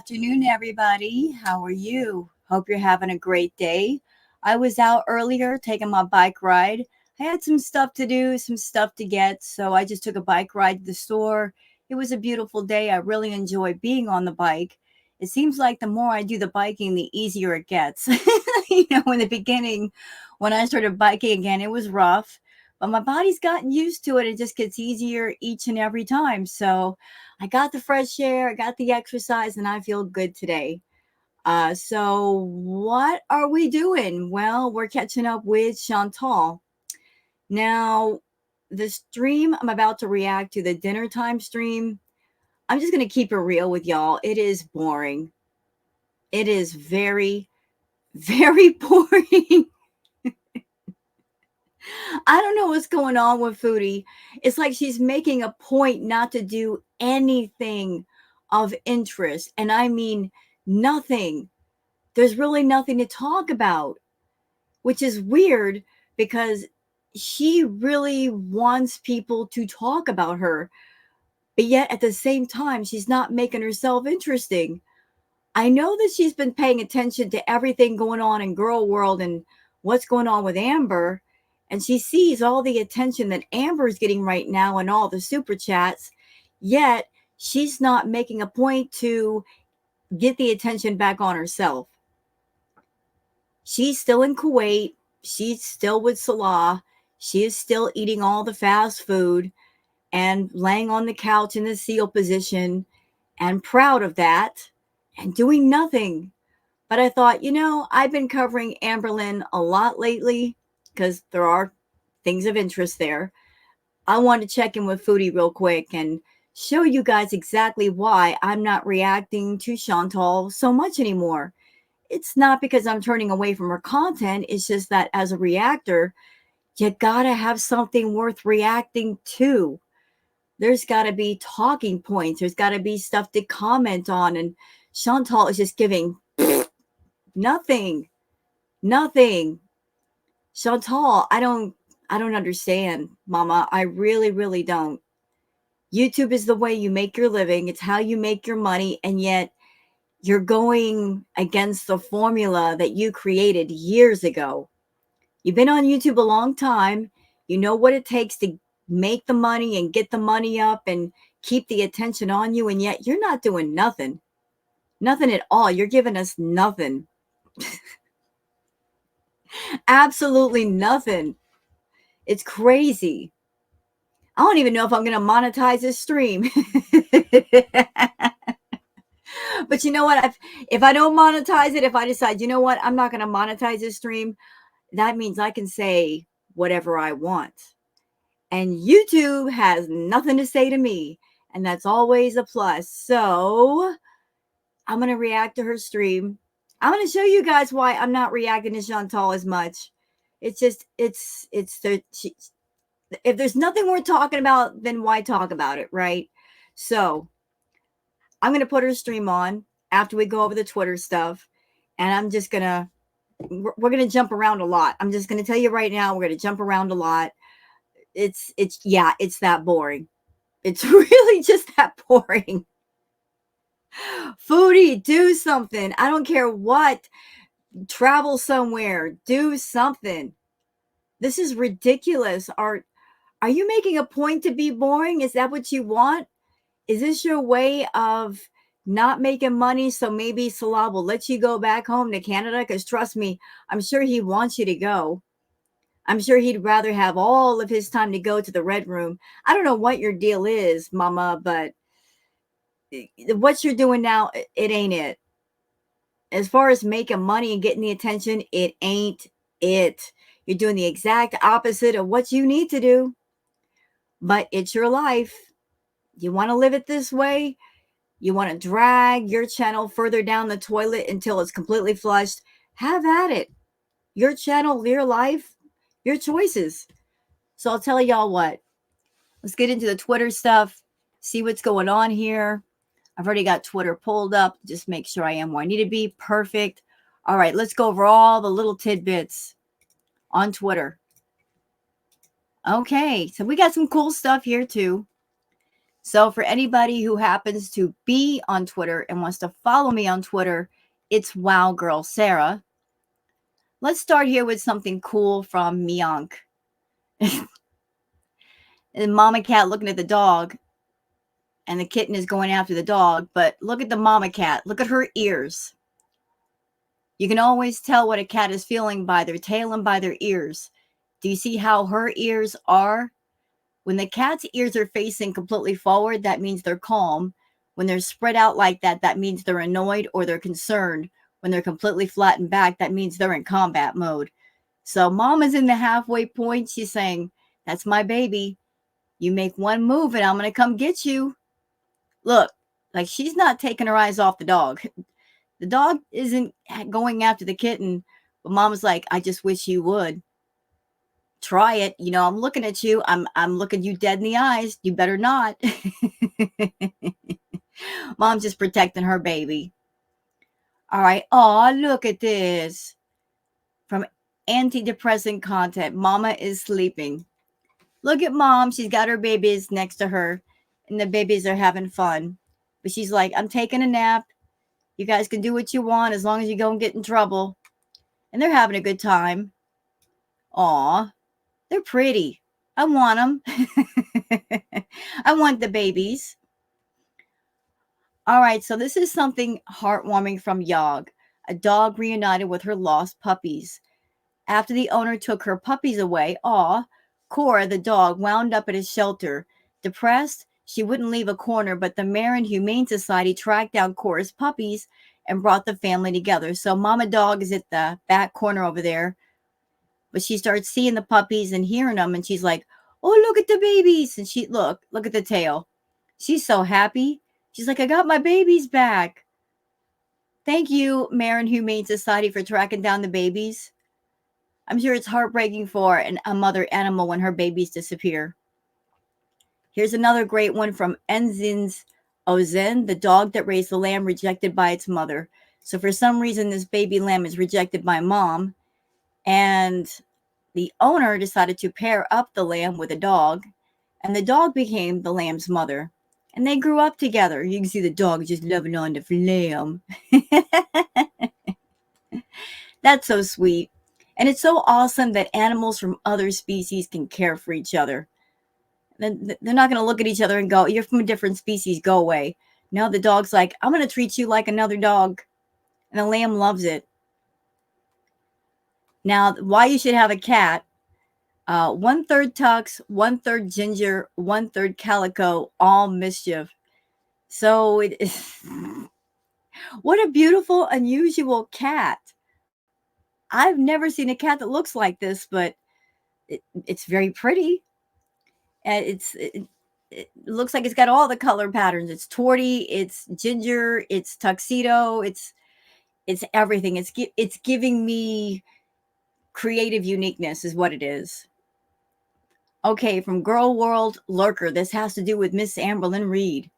afternoon, everybody. How are you? Hope you're having a great day. I was out earlier taking my bike ride. I had some stuff to do, some stuff to get, so I just took a bike ride to the store. It was a beautiful day. I really enjoy being on the bike. It seems like the more I do the biking, the easier it gets. In the beginning, when I started biking again, it was rough, but my body's gotten used to it. It just gets easier each and every time. So, I got the fresh air, I got the exercise, and I feel good today. So what are we doing? Well, we're catching up with Shantal. Now, the stream I'm about to react to, the dinner time stream, I'm just going to keep it real with y'all. It is boring. It is very, very boring. I don't know what's going on with Foodie. It's like she's making a point not to do anything of interest. And I mean, nothing. There's really nothing to talk about, which is weird because she really wants people to talk about her. But yet at the same time, she's not making herself interesting. I know that she's been paying attention to everything going on in girl world and what's going on with Amber. And she sees all the attention that Amber is getting right now and all the super chats. Yet she's not making a point to get the attention back on herself. She's still in Kuwait. She's still with Salah. She is still eating all the fast food and laying on the couch in the seal position and proud of that and doing nothing. But I thought, I've been covering Amberlynn a lot lately because there are things of interest there. I wanted to check in with Foodie real quick and show you guys exactly why I'm not reacting to Shantal so much anymore. It's not because I'm turning away from her content. It's just that as a reactor, you gotta have something worth reacting to. There's got to be talking points. There's got to be stuff to comment on. And Shantal is just giving nothing. Shantal, I don't understand, Mama. I really, really don't. YouTube is the way you make your living. It's how you make your money. And yet you're going against the formula that you created years ago. You've been on YouTube a long time. You know what it takes to make the money and get the money up and keep the attention on you. And yet you're not doing nothing. Nothing at all. You're giving us nothing. Absolutely nothing. It's crazy. I don't even know if I'm going to monetize this stream. But you know what? If I don't monetize it, if I decide, you know what, I'm not going to monetize this stream, that means I can say whatever I want. And YouTube has nothing to say to me. And that's always a plus. So I'm going to react to her stream. I'm going to show you guys why I'm not reacting to Shantal as much. It's just, if there's nothing worth talking about, then why talk about it, right? So I'm going to put her stream on after we go over the Twitter stuff. And I'm just going to, we're going to jump around a lot. I'm just going to tell you right now, we're going to jump around a lot. It's that boring. It's really just that boring. Foodie, do something. I don't care what. Travel somewhere. Do something. This is ridiculous. Are you making a point to be boring? Is that what you want? Is this your way of not making money so maybe Salah will let you go back home to Canada? Because trust me, I'm sure he wants you to go. I'm sure he'd rather have all of his time to go to the Red Room. I don't know what your deal is, Mama, but what you're doing now, it ain't it. As far as making money and getting the attention, it ain't it. You're doing the exact opposite of what you need to do. But it's your life. You want to live it this way? You want to drag your channel further down the toilet until it's completely flushed? Have at it. Your channel, your life, your choices. So I'll tell y'all what. Let's get into the Twitter stuff. See what's going on here. I've already got Twitter pulled up. Just make sure I am where I need to be. Perfect. All right, let's go over all the little tidbits on Twitter. Okay, so we got some cool stuff here too. So for anybody who happens to be on Twitter and wants to follow me on Twitter, it's Wow Girl Sarah. Let's start here with something cool from Mionk. And mama cat looking at the dog, and the kitten is going after the dog. But look at the mama cat. Look at her ears. You can always tell what a cat is feeling by their tail and by their ears. Do you see how her ears are? When the cat's ears are facing completely forward, that means they're calm. When they're spread out like that, that means they're annoyed or they're concerned. When they're completely flattened back, that means they're in combat mode. So mama's in the halfway point. She's saying, that's my baby. You make one move and I'm going to come get you. Look, like she's not taking her eyes off the dog. The dog isn't going after the kitten, but mama's like, I just wish you would. Try it. You know, I'm looking at you. I'm looking you dead in the eyes. You better not. Mom's just protecting her baby. All right. Oh, look at this. From antidepressant content. Mama is sleeping. Look at mom. She's got her babies next to her, and the babies are having fun. But she's like, I'm taking a nap. You guys can do what you want as long as you don't get in trouble. And they're having a good time. Aw, they're pretty. I want them. I want the babies. All right, so this is something heartwarming from Yog, a dog reunited with her lost puppies. After the owner took her puppies away, Cora, the dog, wound up at a shelter. Depressed, she wouldn't leave a corner, but the Marin Humane Society tracked down Cora's puppies and brought the family together. So Mama Dog is at the back corner over there, but she starts seeing the puppies and hearing them, and she's like, oh, look at the babies. And she, look at the tail. She's so happy. She's like, I got my babies back. Thank you, Marin Humane Society, for tracking down the babies. I'm sure it's heartbreaking for a mother animal when her babies disappear. Here's another great one from Enzin's Ozen, the dog that raised the lamb rejected by its mother. So for some reason, this baby lamb is rejected by mom, and the owner decided to pair up the lamb with a dog, and the dog became the lamb's mother. And they grew up together. You can see the dog just loving on the lamb. That's so sweet. And it's so awesome that animals from other species can care for each other. They're not going to look at each other and go, you're from a different species, go away. No, the dog's like, I'm going to treat you like another dog. And the lamb loves it. Now, why you should have a cat, 1/3 tux, 1/3 ginger, 1/3 calico, all mischief. So it is, what a beautiful, unusual cat. I've never seen a cat that looks like this, but it's very pretty. And it looks like it's got all the color patterns. It's torty, it's ginger, it's tuxedo, it's everything. It's giving me creative uniqueness is what it is. Okay, from Girl World Lurker, this has to do with Miss Amberlynn Reid.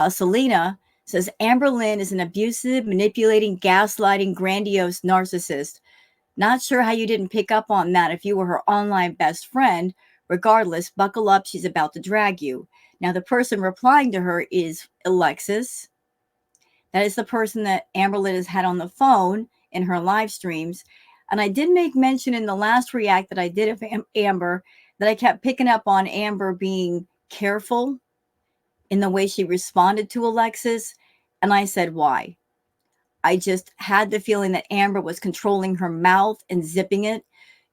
Selena says Amberlynn is an abusive, manipulating, gaslighting, grandiose narcissist. Not sure how you didn't pick up on that if you were her online best friend. Regardless, buckle up, she's about to drag you. Now, the person replying to her is Alexis. That is the person that Amberlynn has had on the phone in her live streams. And I did make mention in the last react that I did of Amber that I kept picking up on Amber being careful in the way she responded to Alexis. And I said, why? I just had the feeling that Amber was controlling her mouth and zipping it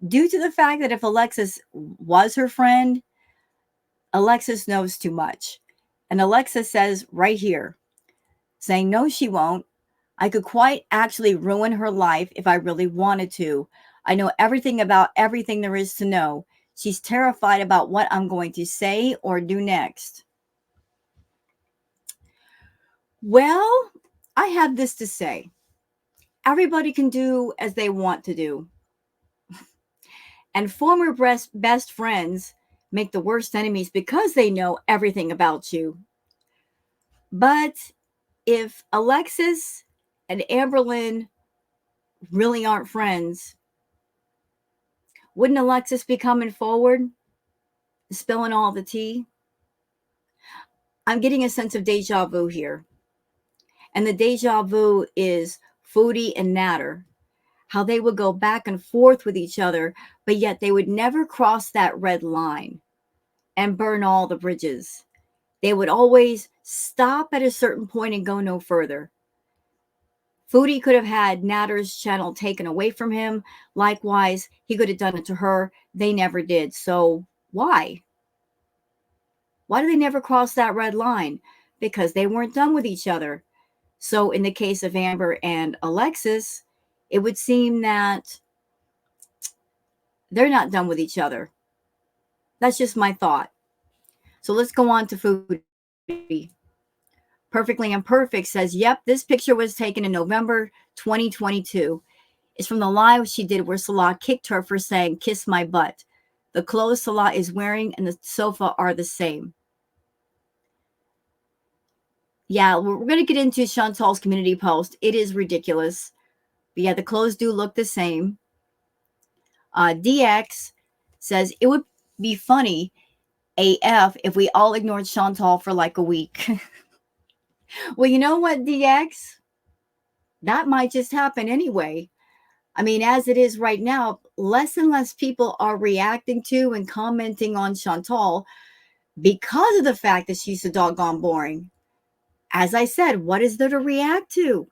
due to the fact that if Alexis was her friend, Alexis knows too much. And Alexis says right here, saying, no, she won't. I could quite actually ruin her life if I really wanted to. I know everything about everything there is to know. She's terrified about what I'm going to say or do next. Well, I have this to say. Everybody can do as they want to do. And former best friends make the worst enemies because they know everything about you. But if Alexis and Amberlynn really aren't friends, wouldn't Alexis be coming forward, spilling all the tea? I'm getting a sense of deja vu here. And the deja vu is Foodie and Natter, how they would go back and forth with each other, but yet they would never cross that red line and burn all the bridges. They would always stop at a certain point and go no further. Foodie could have had Natter's channel taken away from him. Likewise, he could have done it to her. They never did. So why? Why do they never cross that red line? Because they weren't done with each other. So in the case of Amber and Alexis, it would seem that they're not done with each other. That's just my thought. So let's go on to Foodie. Perfectly Imperfect says, yep, this picture was taken in November 2022. It's from the live she did where Salah kicked her for saying, kiss my butt. The clothes Salah is wearing and the sofa are the same. Yeah, we're going to get into Shantal's community post. It is ridiculous. But yeah, the clothes do look the same. DX says, it would be funny AF if we all ignored Shantal for like a week. Well, you know what, DX? That might just happen anyway. I mean, as it is right now, less and less people are reacting to and commenting on Shantal because of the fact that she's so doggone boring. As I said, what is there to react to?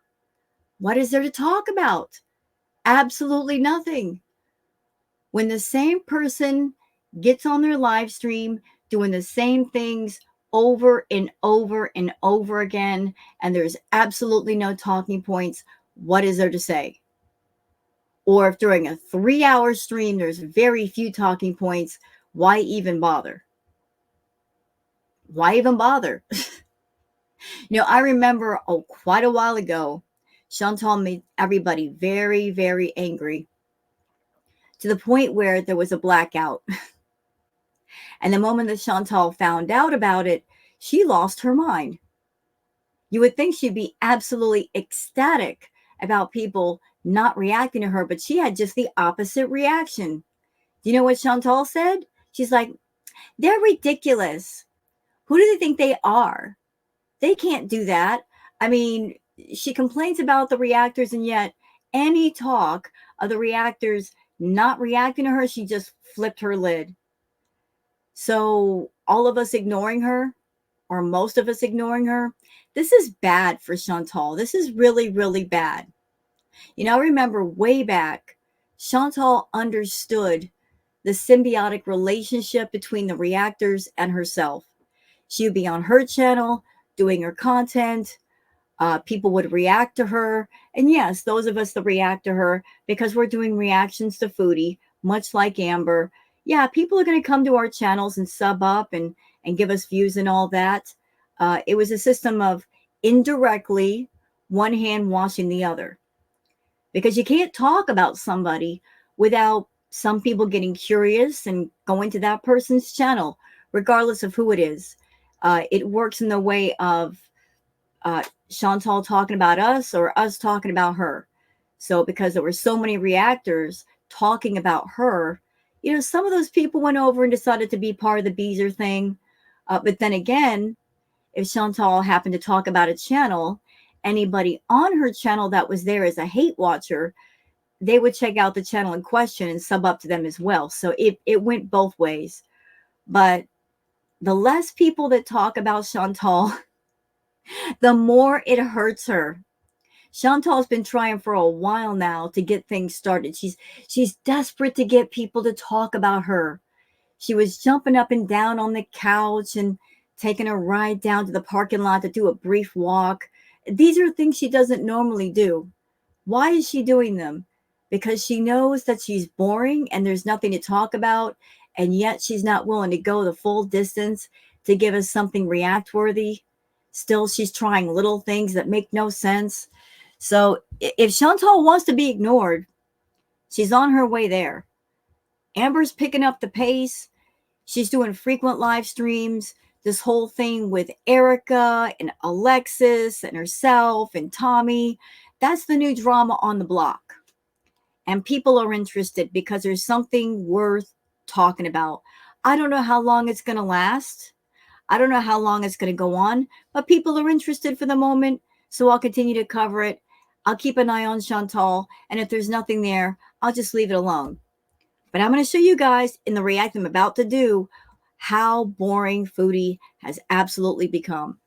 What is there to talk about? Absolutely nothing. When the same person gets on their live stream doing the same things over and over and over again, and there's absolutely no talking points, what is there to say? Or if during a 3-hour stream, there's very few talking points, why even bother? Why even bother? I remember quite a while ago, Shantal made everybody very, very angry to the point where there was a blackout. And the moment that Shantal found out about it, she lost her mind. You would think she'd be absolutely ecstatic about people not reacting to her, but she had just the opposite reaction. Do you know what Shantal said? She's like, they're ridiculous. Who do they think they are? They can't do that. I mean, she complains about the reactors, and yet any talk of the reactors not reacting to her, she just flipped her lid. So all of us ignoring her, or most of us ignoring her, this is bad for Shantal. This is really, really bad. I remember way back, Shantal understood the symbiotic relationship between the reactors and herself. She would be on her channel doing her content. People would react to her. And yes, those of us that react to her, because we're doing reactions to Foodie, much like Amber, yeah, people are going to come to our channels and sub up and give us views and all that. It was a system of indirectly one hand washing the other. Because you can't talk about somebody without some people getting curious and going to that person's channel, regardless of who it is. It works in the way of Shantal talking about us or us talking about her. So because there were so many reactors talking about her, some of those people went over and decided to be part of the Beezer thing. But then again, if Shantal happened to talk about a channel, anybody on her channel that was there as a hate watcher, they would check out the channel in question and sub up to them as well. So it went both ways. But the less people that talk about Shantal, the more it hurts her. Chantal's been trying for a while now to get things started. She's desperate to get people to talk about her. She was jumping up and down on the couch and taking a ride down to the parking lot to do a brief walk. These are things she doesn't normally do. Why is she doing them? Because she knows that she's boring and there's nothing to talk about, and yet she's not willing to go the full distance to give us something react worthy. Still, she's trying little things that make no sense. So if Shantal wants to be ignored, she's on her way there. Amber's picking up the pace. She's doing frequent live streams. This whole thing with Erica and Alexis and herself and Tommy, that's the new drama on the block. And people are interested because there's something worth talking about. I don't know how long it's going to last. I don't know how long it's going to go on, but people are interested for the moment, so I'll continue to cover it. I'll keep an eye on Shantal, and if there's nothing there, I'll just leave it alone. But I'm going to show you guys in the react I'm about to do how boring Foodie has absolutely become.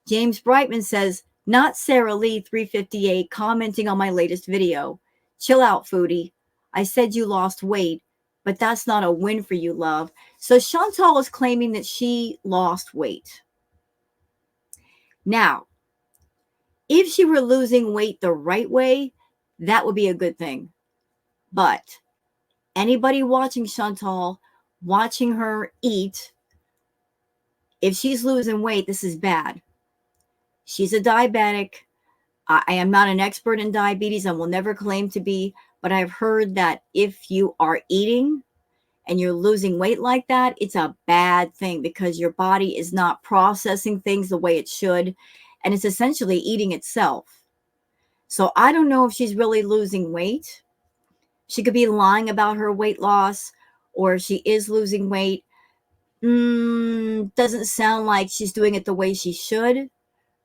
James Brightman says, not Sarah Lee 358 commenting on my latest video. Chill out, Foodie. I said you lost weight, but that's not a win for you, love. So Shantal is claiming that she lost weight. Now, if she were losing weight the right way, that would be a good thing. But anybody watching Shantal, watching her eat, if she's losing weight, this is bad. She's a diabetic. I am not an expert in diabetes. I will never claim to be, but I've heard that if you are eating and you're losing weight like that, it's a bad thing because your body is not processing things the way it should, and it's essentially eating itself. So I don't know if she's really losing weight. She could be lying about her weight loss, or she is losing weight. Doesn't sound like she's doing it the way she should.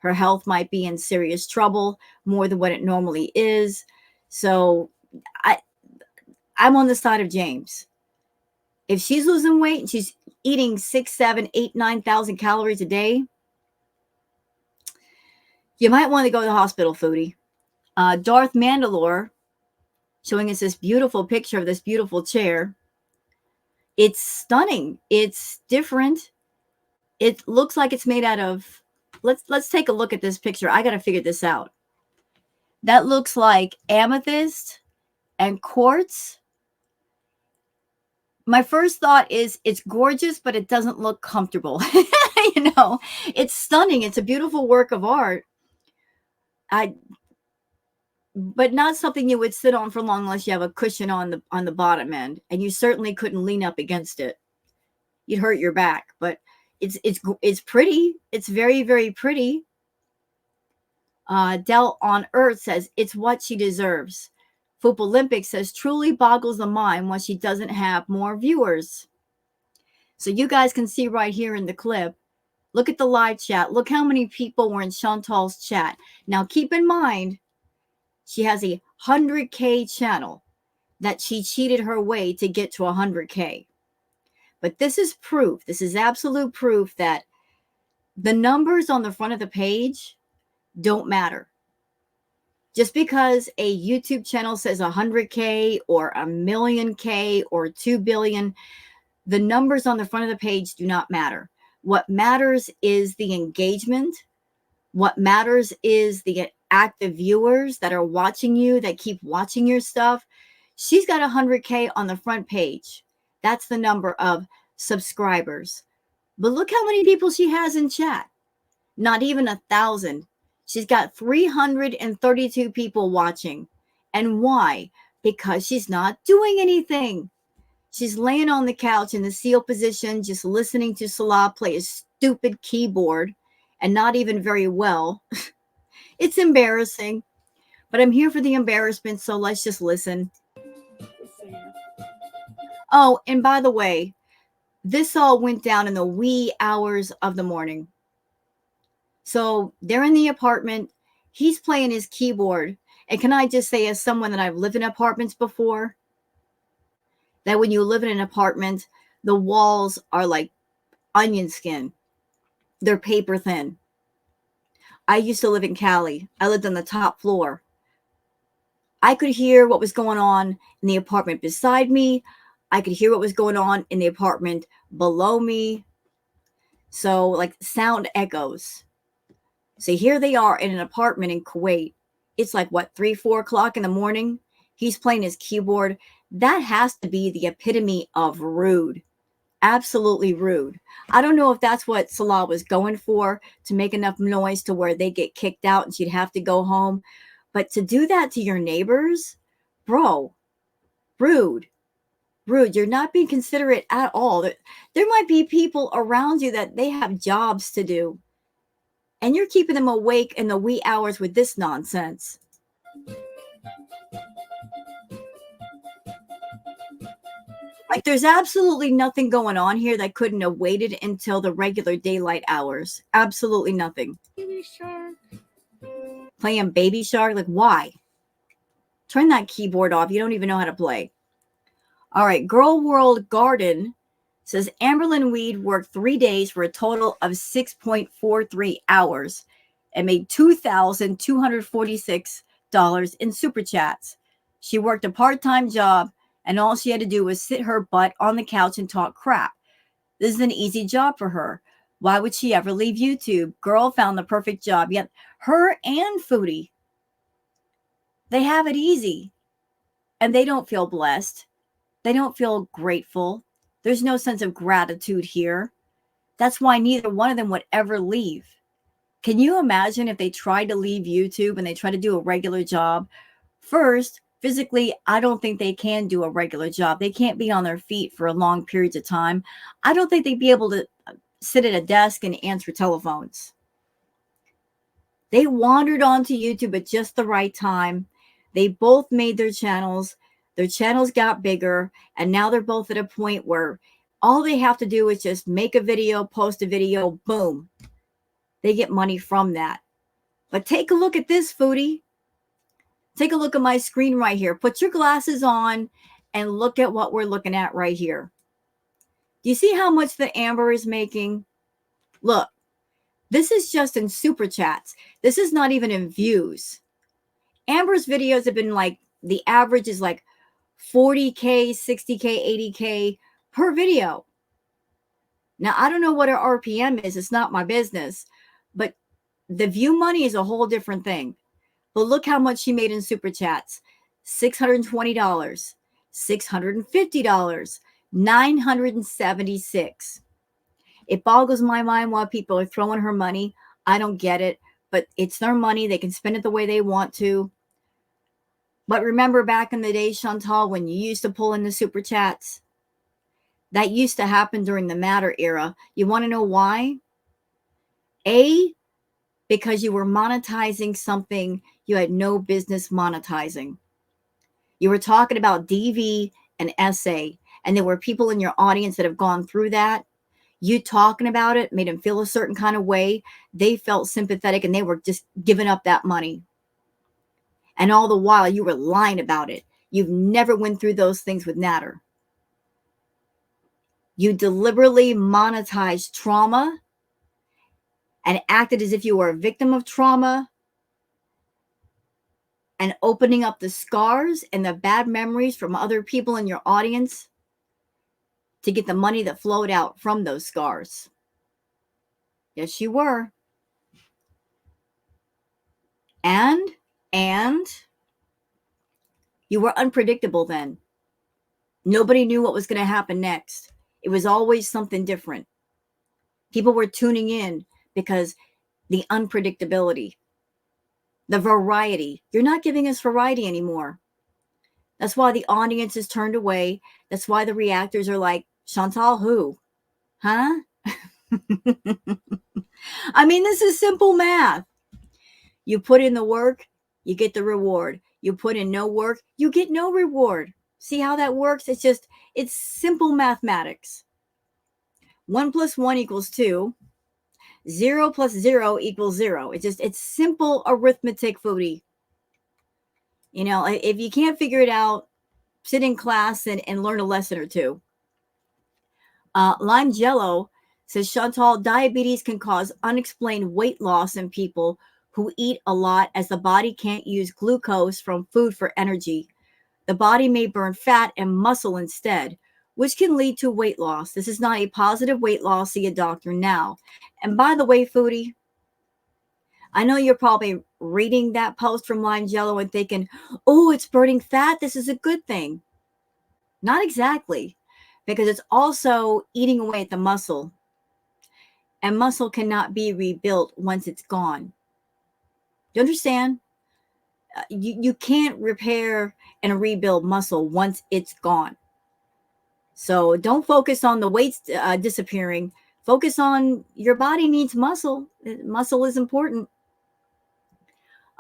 Her health might be in serious trouble, more than what it normally is. So I'm on the side of James. If she's losing weight and she's eating 6, 7, 8, 9,000 calories a day, you might want to go to the hospital, Foodie. Darth Mandalore showing us this beautiful picture of this beautiful chair. It's stunning. It's different. It looks like it's made out of, let's take a look at this picture. I got to figure this out. That looks like amethyst and quartz. My first thought is it's gorgeous, but it doesn't look comfortable. You know, it's stunning. It's a beautiful work of art. But not something you would sit on for long unless you have a cushion on the bottom end, and you certainly couldn't lean up against it. You'd hurt your back. But it's pretty. It's very, very pretty. Del on Earth says it's what she deserves. Foop Olympic says truly boggles the mind when she doesn't have more viewers. So you guys can see right here in the clip. Look at the live chat. Look how many people were in Shantal's chat. Now keep in mind, she has a 100K channel that she cheated her way to get to 100K. But this is proof. This is absolute proof that the numbers on the front of the page don't matter. Just because a YouTube channel says 100K or a million K or 2 billion, the numbers on the front of the page do not matter. What matters is the engagement. What matters is the active viewers that are watching you, that keep watching your stuff. She's got 100K on the front page. That's the number of subscribers. But look how many people she has in chat. Not even 1,000. She's got 332 people watching. And why? Because she's not doing anything. She's laying on the couch in the seal position, just listening to Salah play a stupid keyboard, and not even very well. It's embarrassing. But I'm here for the embarrassment, so let's just listen. Oh, and by the way, this all went down in the wee hours of the morning. So they're in the apartment. He's playing his keyboard. And can I just say, as someone that I've lived in apartments before, that when you live in an apartment, the walls are like onion skin. They're paper thin. I used to live in Cali. I lived on the top floor. I could hear what was going on in the apartment beside me. I could hear what was going on in the apartment below me. So like sound echoes. So here they are in an apartment in Kuwait. It's like what, 3, 4 o'clock in the morning. He's playing his keyboard. That has to be the epitome of rude. Absolutely rude. I don't know if that's what Salah was going for, to make enough noise to where they get kicked out and she'd have to go home. But to do that to your neighbors, bro, rude. Rude. You're not being considerate at all. There might be people around you that they have jobs to do, and you're keeping them awake in the wee hours with this nonsense. Like there's absolutely nothing going on here that couldn't have waited until the regular daylight hours. Absolutely nothing. Baby shark. Playing Baby Shark? Like why? Turn that keyboard off. You don't even know how to play. All right, Girl World Garden says Amberlynn Reid worked 3 days for a total of 6.43 hours and made $2,246 in super chats. She worked a part-time job and all she had to do was sit her butt on the couch and talk crap. This is an easy job for her. Why would she ever leave YouTube? Girl found the perfect job. Yet her and Foodie, they have it easy and they don't feel blessed. They don't feel grateful. There's no sense of gratitude here. That's why neither one of them would ever leave. Can you imagine if they tried to leave YouTube and they tried to do a regular job? First, physically, I don't think they can do a regular job. They can't be on their feet for long periods of time. I don't think they'd be able to sit at a desk and answer telephones. They wandered onto YouTube at just the right time. They both made their channels. Their channels got bigger, and now they're both at a point where all they have to do is just make a video, post a video, boom. They get money from that. But take a look at this, Foodie. Take a look at my screen right here. Put your glasses on and look at what we're looking at right here. Do you see how much the Amber is making? Look, this is just in super chats. This is not even in views. Amber's videos have been like, the average is like 40K, 60K, 80K per video. Now, I don't know what her RPM is. It's not my business. But the view money is a whole different thing. But look how much she made in super chats. $620, $650, $976. It boggles my mind why people are throwing her money. I don't get it. But it's their money. They can spend it the way they want to. But remember back in the day, Shantal, when you used to pull in the super chats? That used to happen during the Matter era. You want to know why? A, because you were monetizing something you had no business monetizing. You were talking about DV and SA, and there were people in your audience that have gone through that. You talking about it made them feel a certain kind of way. They felt sympathetic, and they were just giving up that money. And all the while, you were lying about it. You've never went through those things with Natter. You deliberately monetized trauma and acted as if you were a victim of trauma and opening up the scars and the bad memories from other people in your audience to get the money that flowed out from those scars. Yes, you were. And you were unpredictable then. Nobody knew what was going to happen next. It was always something different. People were tuning in because the unpredictability, the variety. You're not giving us variety anymore. That's why the audience is turned away. That's why the reactors are like, Shantal, who? Huh? I mean, this is simple math. You put in the work, you get the reward. You put in no work, you get no reward. See how that works? It's simple mathematics. 1 + 1 = 2. 0 + 0 = 0. It's simple arithmetic, Foodie. You know, if you can't figure it out, sit in class and learn a lesson or two. Lime Jello says, Chantal, diabetes can cause unexplained weight loss in people who eat a lot as the body can't use glucose from food for energy. The body may burn fat and muscle instead, which can lead to weight loss. This is not a positive weight loss. See a doctor now. And by the way, Foodie, I know you're probably reading that post from Lime Jello and thinking, oh, it's burning fat. This is a good thing. Not exactly, because it's also eating away at the muscle. And muscle cannot be rebuilt once it's gone. Do you understand? You can't repair and rebuild muscle once it's gone. So don't focus on the weights disappearing. Focus on your body needs muscle. Muscle is important.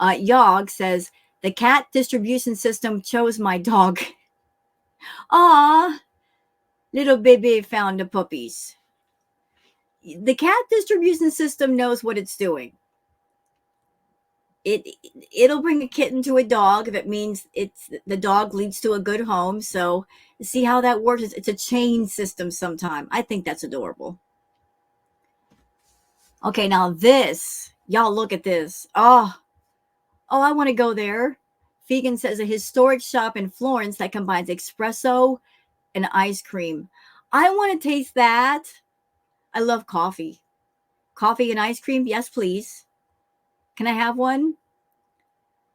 Yog says, the cat distribution system chose my dog. Aw, Little baby found the puppies. The cat distribution system knows what it's doing. It'll bring a kitten to a dog if it means it's the dog leads to a good home. So see how that works. It's a chain system sometime. I think that's adorable. Okay, now this, y'all look at this. Oh, I want to go there. Vegan says a historic shop in Florence that combines espresso and ice cream. I want to taste that. I love coffee. Coffee and ice cream? Yes, please. Can I have one?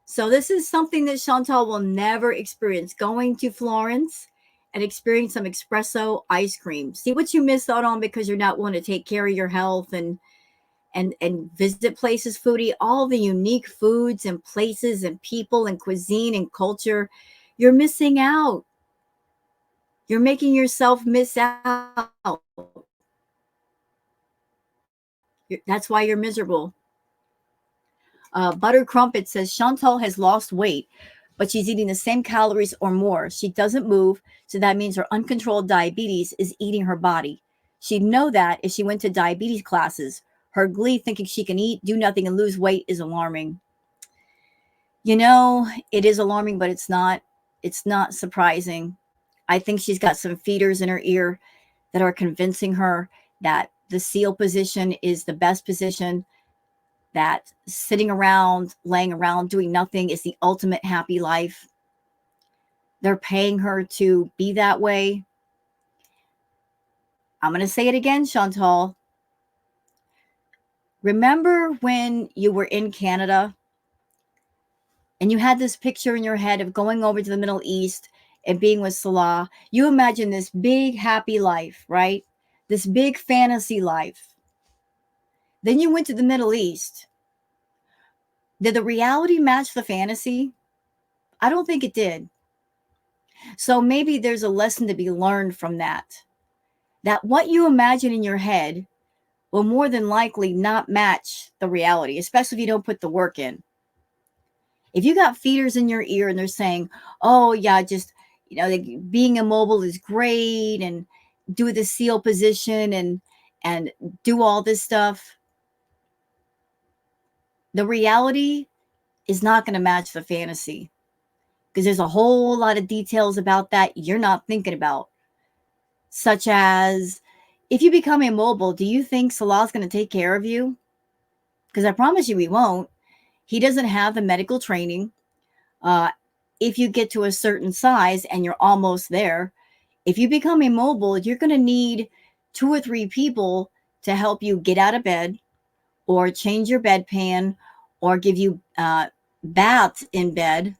So this is something that Shantal will never experience. Going to Florence and experience some espresso ice cream. See what you missed out on because you're not willing to take care of your health and visit places, Foodie, all the unique foods and places and people and cuisine and culture. You're missing out. You're making yourself miss out. That's why you're miserable. Butter Crumpet says Chantal has lost weight, but she's eating the same calories or more. She doesn't move, so that means her uncontrolled diabetes is eating her body. She'd know that if she went to diabetes classes. Her glee thinking she can eat, do nothing, and lose weight is alarming. You know, it is alarming, but it's not. It's not surprising. I think she's got some feeders in her ear that are convincing her that the seal position is the best position, that sitting around, laying around, doing nothing is the ultimate happy life. They're paying her to be that way. I'm going to say it again, Chantal. Remember when you were in Canada and you had this picture in your head of going over to the Middle East and being with Salah? You imagine this big happy life, right? This big fantasy life. Then you went to the Middle East. Did the reality match the fantasy? I don't think it did. So maybe there's a lesson to be learned from that. That what you imagine in your head will more than likely not match the reality, especially if you don't put the work in. If you got feeders in your ear and they're saying, oh, yeah, just, being immobile is great and do the seal position and do all this stuff, the reality is not going to match the fantasy because there's a whole lot of details about that you're not thinking about, such as if you become immobile, do you think Salah's going to take care of you? Because I promise you he won't. He doesn't have the medical training. If you get to a certain size and you're almost there, if you become immobile, you're going to need 2 or 3 people to help you get out of bed or change your bedpan or give you baths in bed.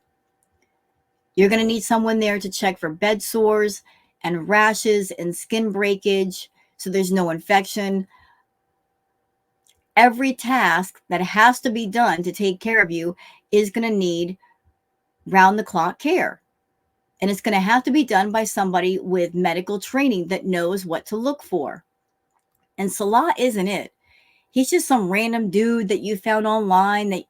You're going to need someone there to check for bed sores and rashes and skin breakage so there's no infection. Every task that has to be done to take care of you is going to need round-the-clock care. And it's going to have to be done by somebody with medical training that knows what to look for. And Salah isn't it. He's just some random dude that you found online that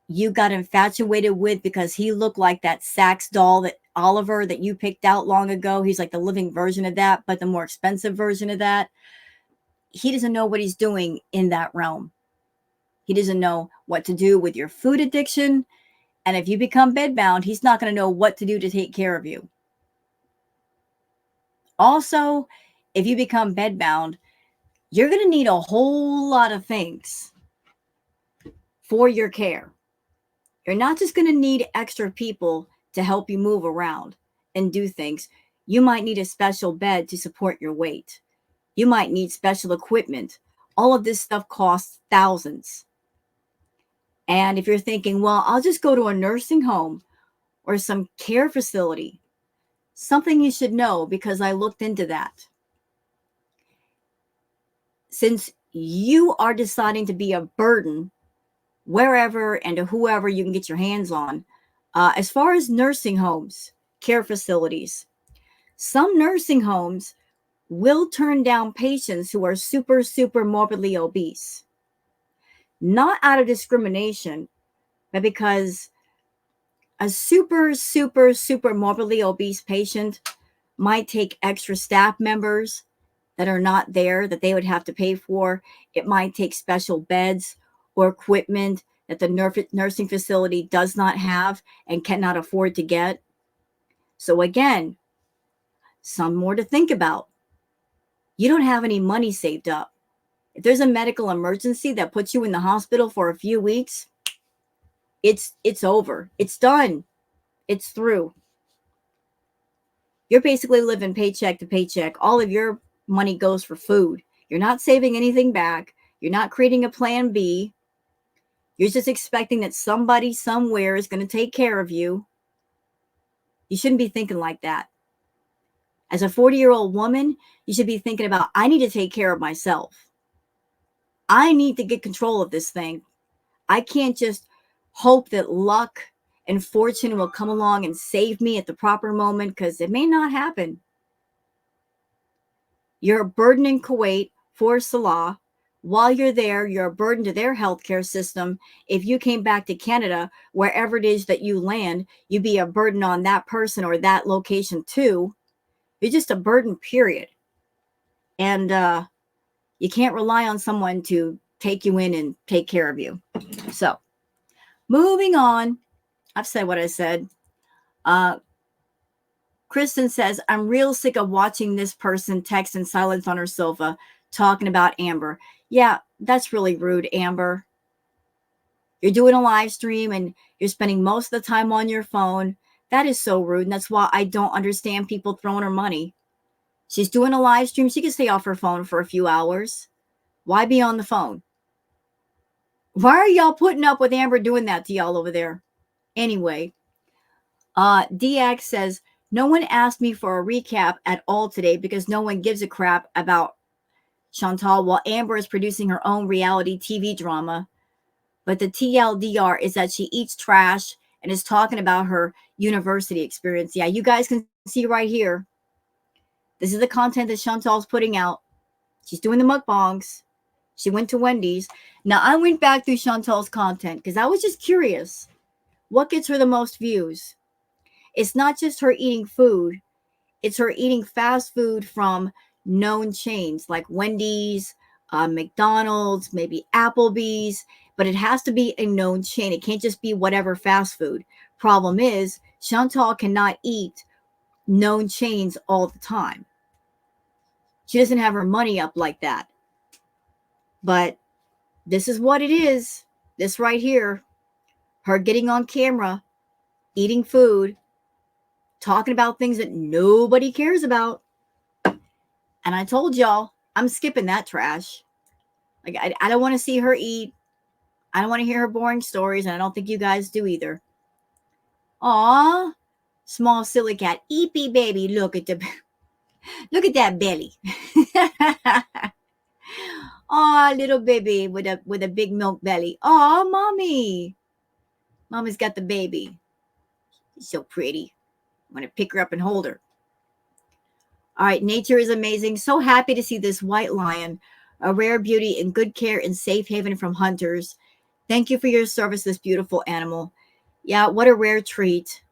you got infatuated with because he looked like that Saks doll that Oliver that you picked out long ago. He's like the living version of that, but the more expensive version of that. He doesn't know what he's doing in that realm. He doesn't know what to do with your food addiction. And if you become bedbound, he's not going to know what to do to take care of you. Also, if you become bedbound, you're going to need a whole lot of things for your care. You're not just going to need extra people to help you move around and do things. You might need a special bed to support your weight. You might need special equipment. All of this stuff costs thousands. And if you're thinking, well, I'll just go to a nursing home or some care facility, something you should know because I looked into that. Since you are deciding to be a burden wherever and to whoever you can get your hands on, as far as nursing homes, care facilities, some nursing homes will turn down patients who are super, super morbidly obese. Not out of discrimination, but because a super, super, super morbidly obese patient might take extra staff members that are not there that they would have to pay for. It might take special beds or equipment that the nursing facility does not have and cannot afford to get. So again, some more to think about. You don't have any money saved up. If there's a medical emergency that puts you in the hospital for a few weeks, it's over. It's done. It's through. You're basically living paycheck to paycheck. All of your money goes for food. You're not saving anything back. You're not creating a plan B. You're just expecting that somebody somewhere is going to take care of you. You shouldn't be thinking like that. As a 40-year-old woman, you should be thinking about, I need to take care of myself. I need to get control of this thing. I can't just hope that luck and fortune will come along and save me at the proper moment, because it may not happen. You're a burden in Kuwait for Salah. While you're there, you're a burden to their healthcare system. If you came back to Canada, wherever it is that you land, you'd be a burden on that person or that location too. You're just a burden, period. And you can't rely on someone to take you in and take care of you. So, moving on. I've said what I said. Kristen says, I'm real sick of watching this person text in silence on her sofa talking about Amber. Yeah, that's really rude, Amber. You're doing a live stream and you're spending most of the time on your phone. That is so rude. And that's why I don't understand people throwing her money. She's doing a live stream. She can stay off her phone for a few hours. Why be on the phone? Why are y'all putting up with Amber doing that to y'all over there? Anyway, DX says, no one asked me for a recap at all today because no one gives a crap about Shantal while Amber is producing her own reality TV drama. But the TLDR is that she eats trash and is talking about her university experience. Yeah, you guys can see right here. This is the content that Shantal's putting out. She's doing the mukbangs. She went to Wendy's. Now, I went back through Shantal's content because I was just curious. What gets her the most views? It's not just her eating food. It's her eating fast food from known chains like Wendy's, McDonald's, maybe Applebee's, but it has to be a known chain. It can't just be whatever fast food. Problem is, Shantal cannot eat known chains all the time. She doesn't have her money up like that. But this is what it is. This right here, her getting on camera, eating food, talking about things that nobody cares about. And I told y'all, I'm skipping that trash. Like, I don't want to see her eat. I don't want to hear her boring stories, and I don't think you guys do either. Aw, small silly cat, eepy baby. Look at that belly. Aw, little baby with a big milk belly. Aw, mommy. Mommy's got the baby. She's so pretty. I'm gonna pick her up and hold her. All right, nature is amazing. So happy to see this white lion, a rare beauty in good care and safe haven from hunters. Thank you for your service, this beautiful animal. Yeah, what a rare treat.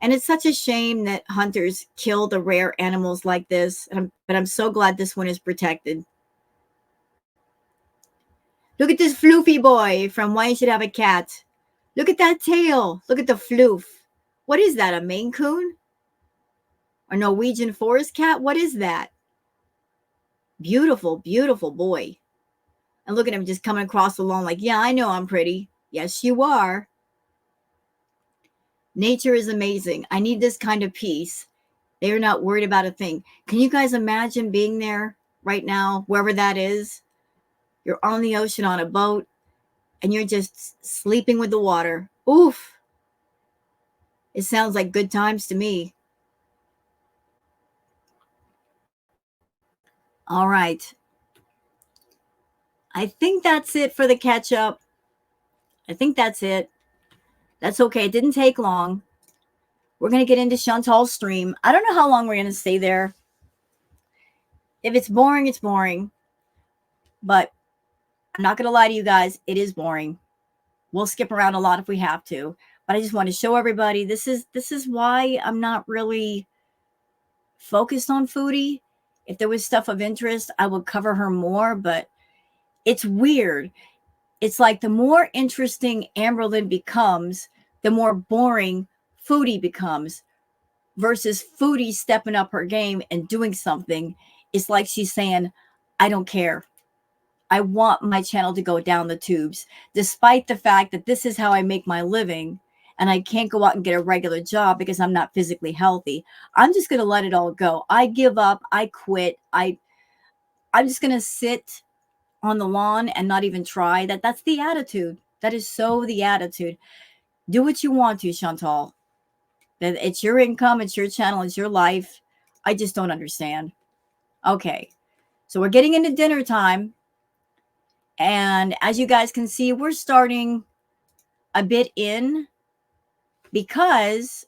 And it's such a shame that hunters kill the rare animals like this. But I'm so glad this one is protected. Look at this floofy boy from Why You Should Have a Cat. Look at that tail. Look at the floof. What is that, a Maine Coon? A Norwegian forest cat? What is that? Beautiful, beautiful boy. And look at him just coming across the lawn like, yeah, I know I'm pretty. Yes, you are. Nature is amazing. I need this kind of peace. They're not worried about a thing. Can you guys imagine being there right now, wherever that is? You're on the ocean on a boat and you're just sleeping with the water. Oof. It sounds like good times to me. All right. I think that's it for the catch up. I think that's it. That's okay. It didn't take long. We're going to get into Shantal's stream. I don't know how long we're going to stay there. If it's boring, it's boring. But I'm not going to lie to you guys. It is boring. We'll skip around a lot if we have to. But I just want to show everybody this is why I'm not really focused on Foodie. If there was stuff of interest, I would cover her more, but it's weird. It's like the more interesting Amberlynn becomes, the more boring Foodie becomes, versus Foodie stepping up her game and doing something. It's like she's saying, I don't care. I want my channel to go down the tubes, despite the fact that this is how I make my living and I can't go out and get a regular job because I'm not physically healthy. I'm just going to let it all go. I give up. I quit. I'm just going to sit on the lawn and not even try. That's the attitude. That is so the attitude. Do what you want to, Shantal. That it's your income, it's your channel, it's your life. I just don't understand. Okay. So we're getting into dinner time. And as you guys can see, we're starting a bit in because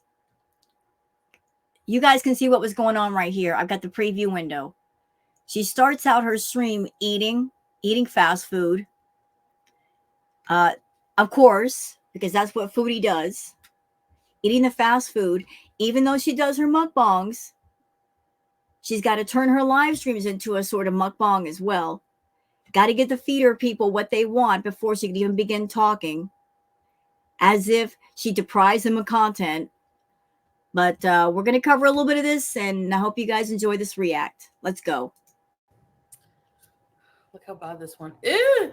you guys can see what was going on right here. I've got the preview window. She starts out her stream eating fast food. Of course, because that's what Foodie does. Eating the fast food. Even though she does her mukbangs, she's got to turn her live streams into a sort of mukbang as well. Got to get the feeder people what they want before she can even begin talking, as if she deprives them of content. But we're going to cover a little bit of this, and I hope you guys enjoy this react. Let's go. Look how bad this one is.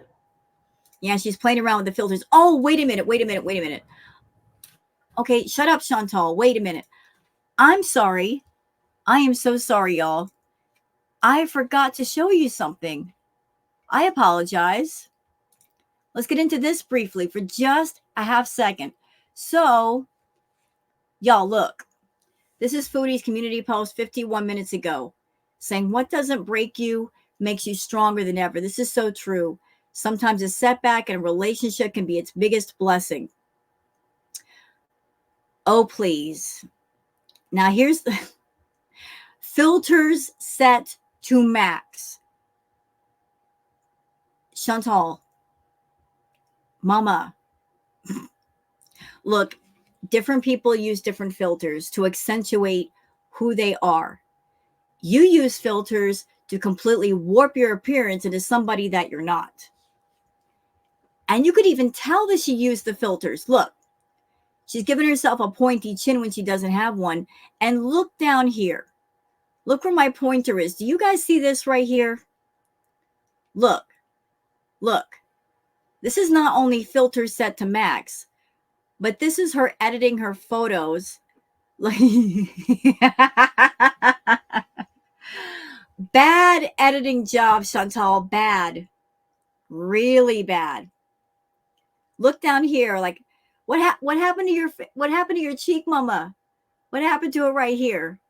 Yeah, she's playing around with the filters. Oh, wait a minute. Okay, shut up, Shantal. Wait a minute. I'm sorry. I am so sorry, y'all. I forgot to show you something. I apologize. Let's get into this briefly for just a half second. So, y'all, look. This is Foodie's community post 51 minutes ago, saying what doesn't break you makes you stronger than ever. This is so true. Sometimes a setback in a relationship can be its biggest blessing. Oh, please. Now, here's the filters set to max. Shantal, mama, look, different people use different filters to accentuate who they are. You use filters to completely warp your appearance into somebody that you're not. And you could even tell that she used the filters. Look, she's giving herself a pointy chin when she doesn't have one. And look down here. Look where my pointer is. Do you guys see this right here? Look. This is not only filter set to max, but this is her editing her photos. Bad editing job, Shantal. Bad. Really bad. Look down here. Like, what happened to your cheek, mama? What happened to it right here?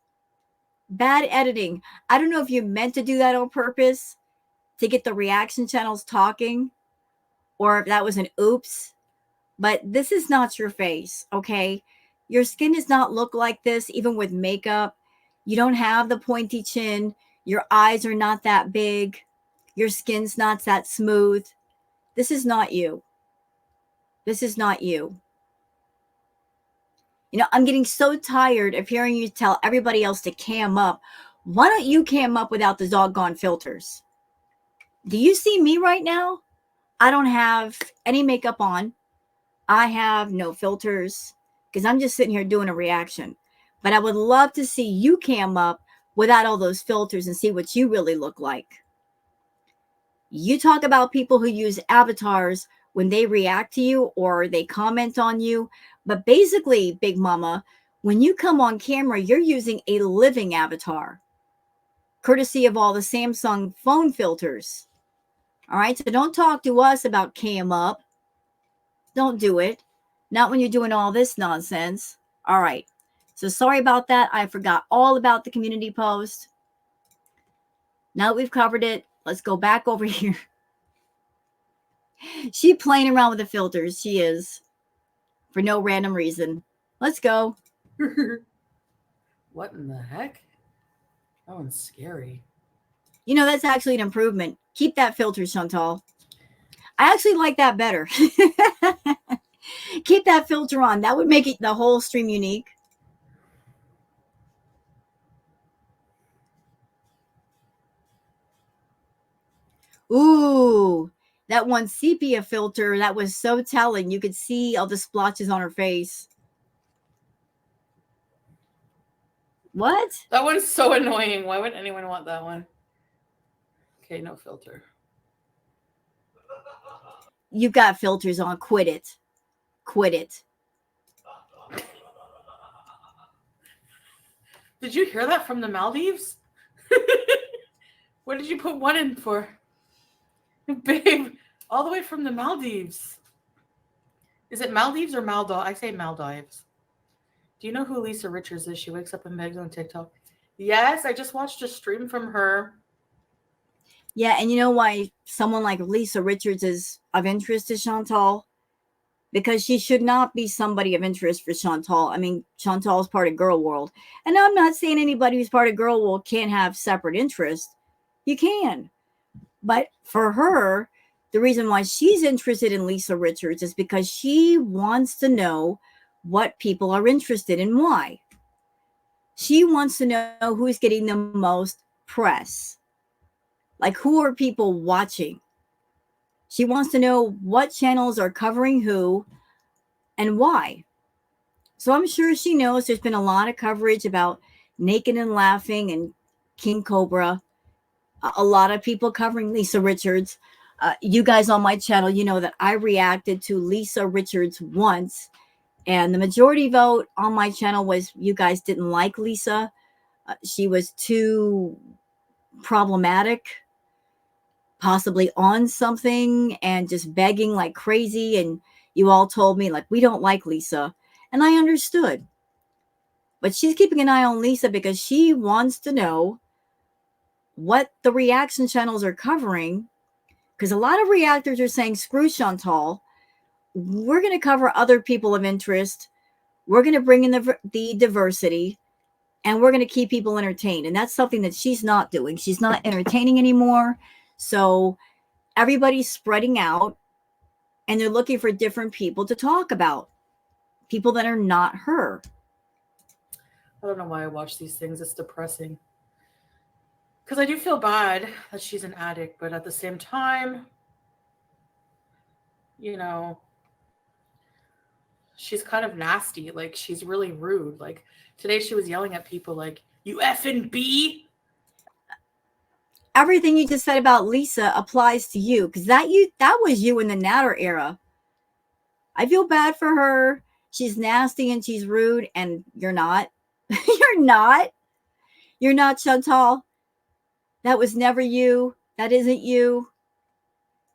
Bad editing. I don't know if you meant to do that on purpose to get the reaction channels talking, or if that was an oops. But this is not your face, okay? Your skin does not look like this, even with makeup. You don't have the pointy chin. Your eyes are not that big. Your skin's not that smooth. This is not you. This is not you. You know, I'm getting so tired of hearing you tell everybody else to cam up. Why don't you cam up without the doggone filters? Do you see me right now? I don't have any makeup on. I have no filters because I'm just sitting here doing a reaction. But I would love to see you cam up without all those filters and see what you really look like. You talk about people who use avatars when they react to you or they comment on you. But basically, Big Mama, when you come on camera, you're using a living avatar, courtesy of all the Samsung phone filters. All right, so don't talk to us about cam up. Don't do it. Not when you're doing all this nonsense. All right. So sorry about that. I forgot all about the community post. Now that we've covered it, let's go back over here. She playing around with the filters. She is. For no random reason. Let's go. What in the heck? That one's scary. You know, that's actually an improvement. Keep that filter, Shantal. I actually like that better. Keep that filter on. That would make it the whole stream unique. Ooh, that one sepia filter, that was so telling. You could see all the splotches on her face. What? That one's so annoying. Why would anyone want that one? Okay, no filter. You got filters on. Quit it. Quit it. Did you hear that from the Maldives? What did you put one in for? Babe, all the way from the Maldives. Is it Maldives or Maldives? I say Maldives. Do you know who Lisa Richards is? She wakes up and begs on TikTok. Yes, I just watched a stream from her. Yeah, and you know why someone like Lisa Richards is of interest to Shantal? Because she should not be somebody of interest for Shantal. I mean, Shantal is part of Girl World. And I'm not saying anybody who's part of Girl World can't have separate interests. You can. But for her, the reason why she's interested in Lisa Richards is because she wants to know what people are interested in, why. She wants to know who's getting the most press. Like, who are people watching? She wants to know what channels are covering who and why. So I'm sure she knows there's been a lot of coverage about Naked and Laughing and King Cobra. A lot of people covering Lisa Richards. You guys on my channel, you know that I reacted to Lisa Richards once, and the majority vote on my channel was you guys didn't like Lisa. She was too problematic, possibly on something and just begging like crazy. And you all told me, like, we don't like Lisa. And I understood. But she's keeping an eye on Lisa because she wants to know what the reaction channels are covering. Because a lot of reactors are saying, screw Shantal. We're going to cover other people of interest. We're going to bring in the diversity. And we're going to keep people entertained. And that's something that she's not doing. She's not entertaining anymore. So everybody's spreading out. And they're looking for different people to talk about. People that are not her. I don't know why I watch these things. It's depressing. Because I do feel bad that she's an addict, but at the same time, you know, she's kind of nasty. Like, she's really rude. Like, today she was yelling at people like, you effing B. Everything you just said about Lisa applies to you, because that was you in the Natter era. I feel bad for her. She's nasty and she's rude, and you're not. You're not. You're not, Chantal. That was never you. That isn't you.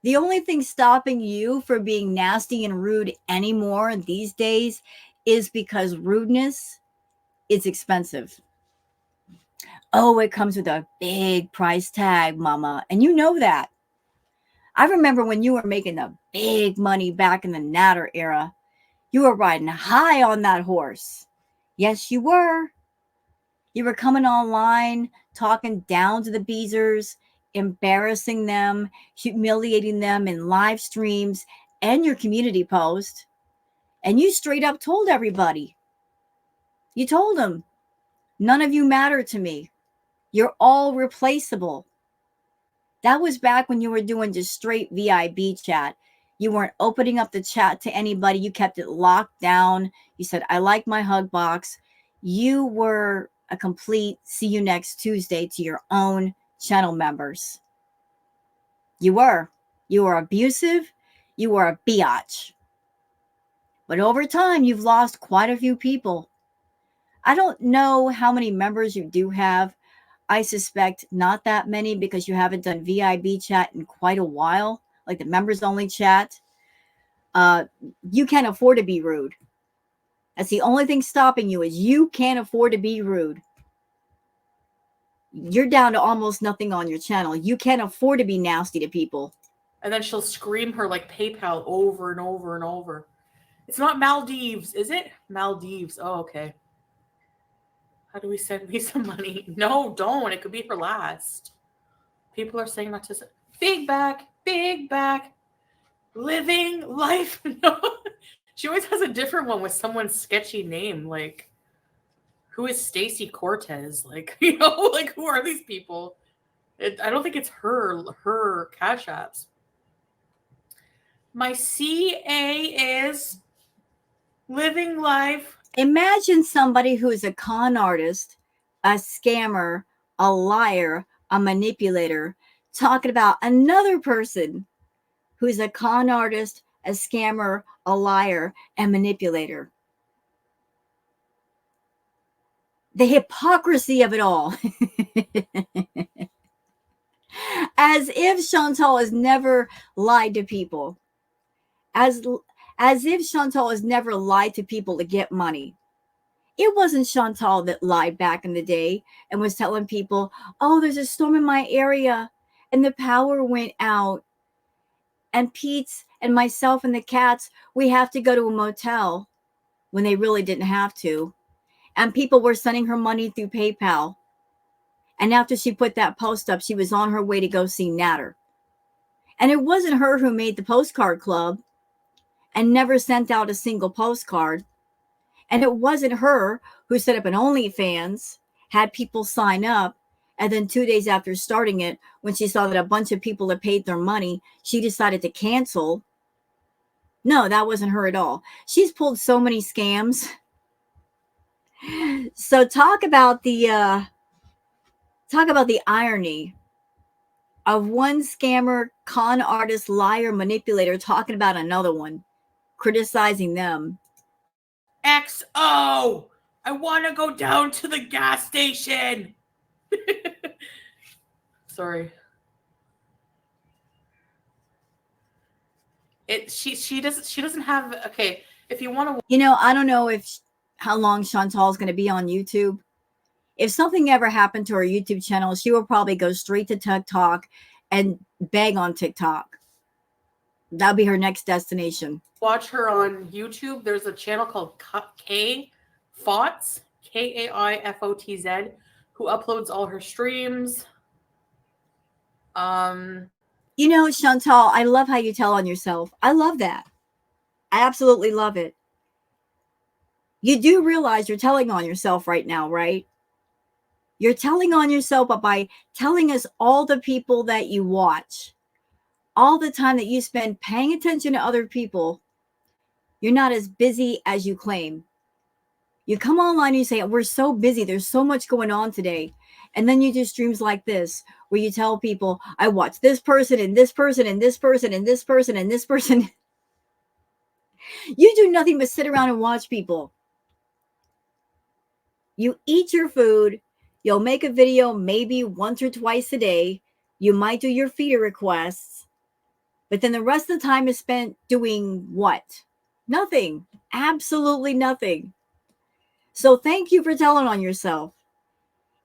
The only thing stopping you from being nasty and rude anymore these days is because rudeness is expensive. Oh, it comes with a big price tag, mama. And you know that. I remember when you were making the big money back in the Natter era. You were riding high on that horse. Yes, you were. You were coming online, talking down to the Beezers, embarrassing them, humiliating them in live streams and your community post. And you straight up told everybody. You told them, none of you matter to me. You're all replaceable. That was back when you were doing just straight VIB chat. You weren't opening up the chat to anybody. You kept it locked down. You said, I like my hug box. You were a complete see you next Tuesday to your own channel members. You were. You were abusive. You were a biatch. But over time, you've lost quite a few people. I don't know how many members you do have. I suspect not that many because you haven't done VIB chat in quite a while, like the members only chat. You can't afford to be rude. That's the only thing stopping you, is you can't afford to be rude. You're down to almost nothing on your channel. You can't afford to be nasty to people. And then she'll scream her like PayPal over and over and over. It's not Maldives, is it? Maldives. Oh, okay. How do we send me some money? No, don't. It could be her last. People are saying not to say, big back, living life. No. She always has a different one with someone's sketchy name. Like, who is Stacy Cortez? Like, like, who are these people? I don't think it's her Cash Apps. My CA is living life. Imagine somebody who's a con artist, a scammer, a liar, a manipulator, talking about another person who's a con artist, a scammer, a liar, and manipulator. The hypocrisy of it all. As if Shantal has never lied to people. As if Shantal has never lied to people to get money. It wasn't Shantal that lied back in the day and was telling people, oh, there's a storm in my area and the power went out. And Pete's and myself and the cats, we have to go to a motel when they really didn't have to. And people were sending her money through PayPal. And after she put that post up, she was on her way to go see Natter. And it wasn't her who made the postcard club and never sent out a single postcard. And it wasn't her who set up an OnlyFans, had people sign up, and then 2 days after starting it, when she saw that a bunch of people had paid their money, she decided to cancel. No, that wasn't her at all. She's pulled so many scams. So talk about the irony of one scammer, con artist, liar, manipulator talking about another one, criticizing them. XO! I want to go down to the gas station. Sorry. She doesn't have. Okay, if you want to. You know, I don't know how long Chantal's going to be on YouTube. If something ever happened to her YouTube channel, she will probably go straight to TikTok and beg on TikTok. That'll be her next destination. Watch her on YouTube. There's a channel called Kaifotz, Kaifotz, who uploads all her streams. You know, Shantal, I love how you tell on yourself. I love that. I absolutely love it. You do realize you're telling on yourself right now, right? You're telling on yourself, but by telling us all the people that you watch, all the time that you spend paying attention to other people, you're not as busy as you claim. You come online and you say, we're so busy. There's so much going on today. And then you do streams like this, where you tell people, I watch this person and this person and this person and this person and this person. You do nothing but sit around and watch people. You eat your food. You'll make a video maybe once or twice a day. You might do your feeder requests. But then the rest of the time is spent doing what? Nothing. Absolutely nothing. So thank you for telling on yourself.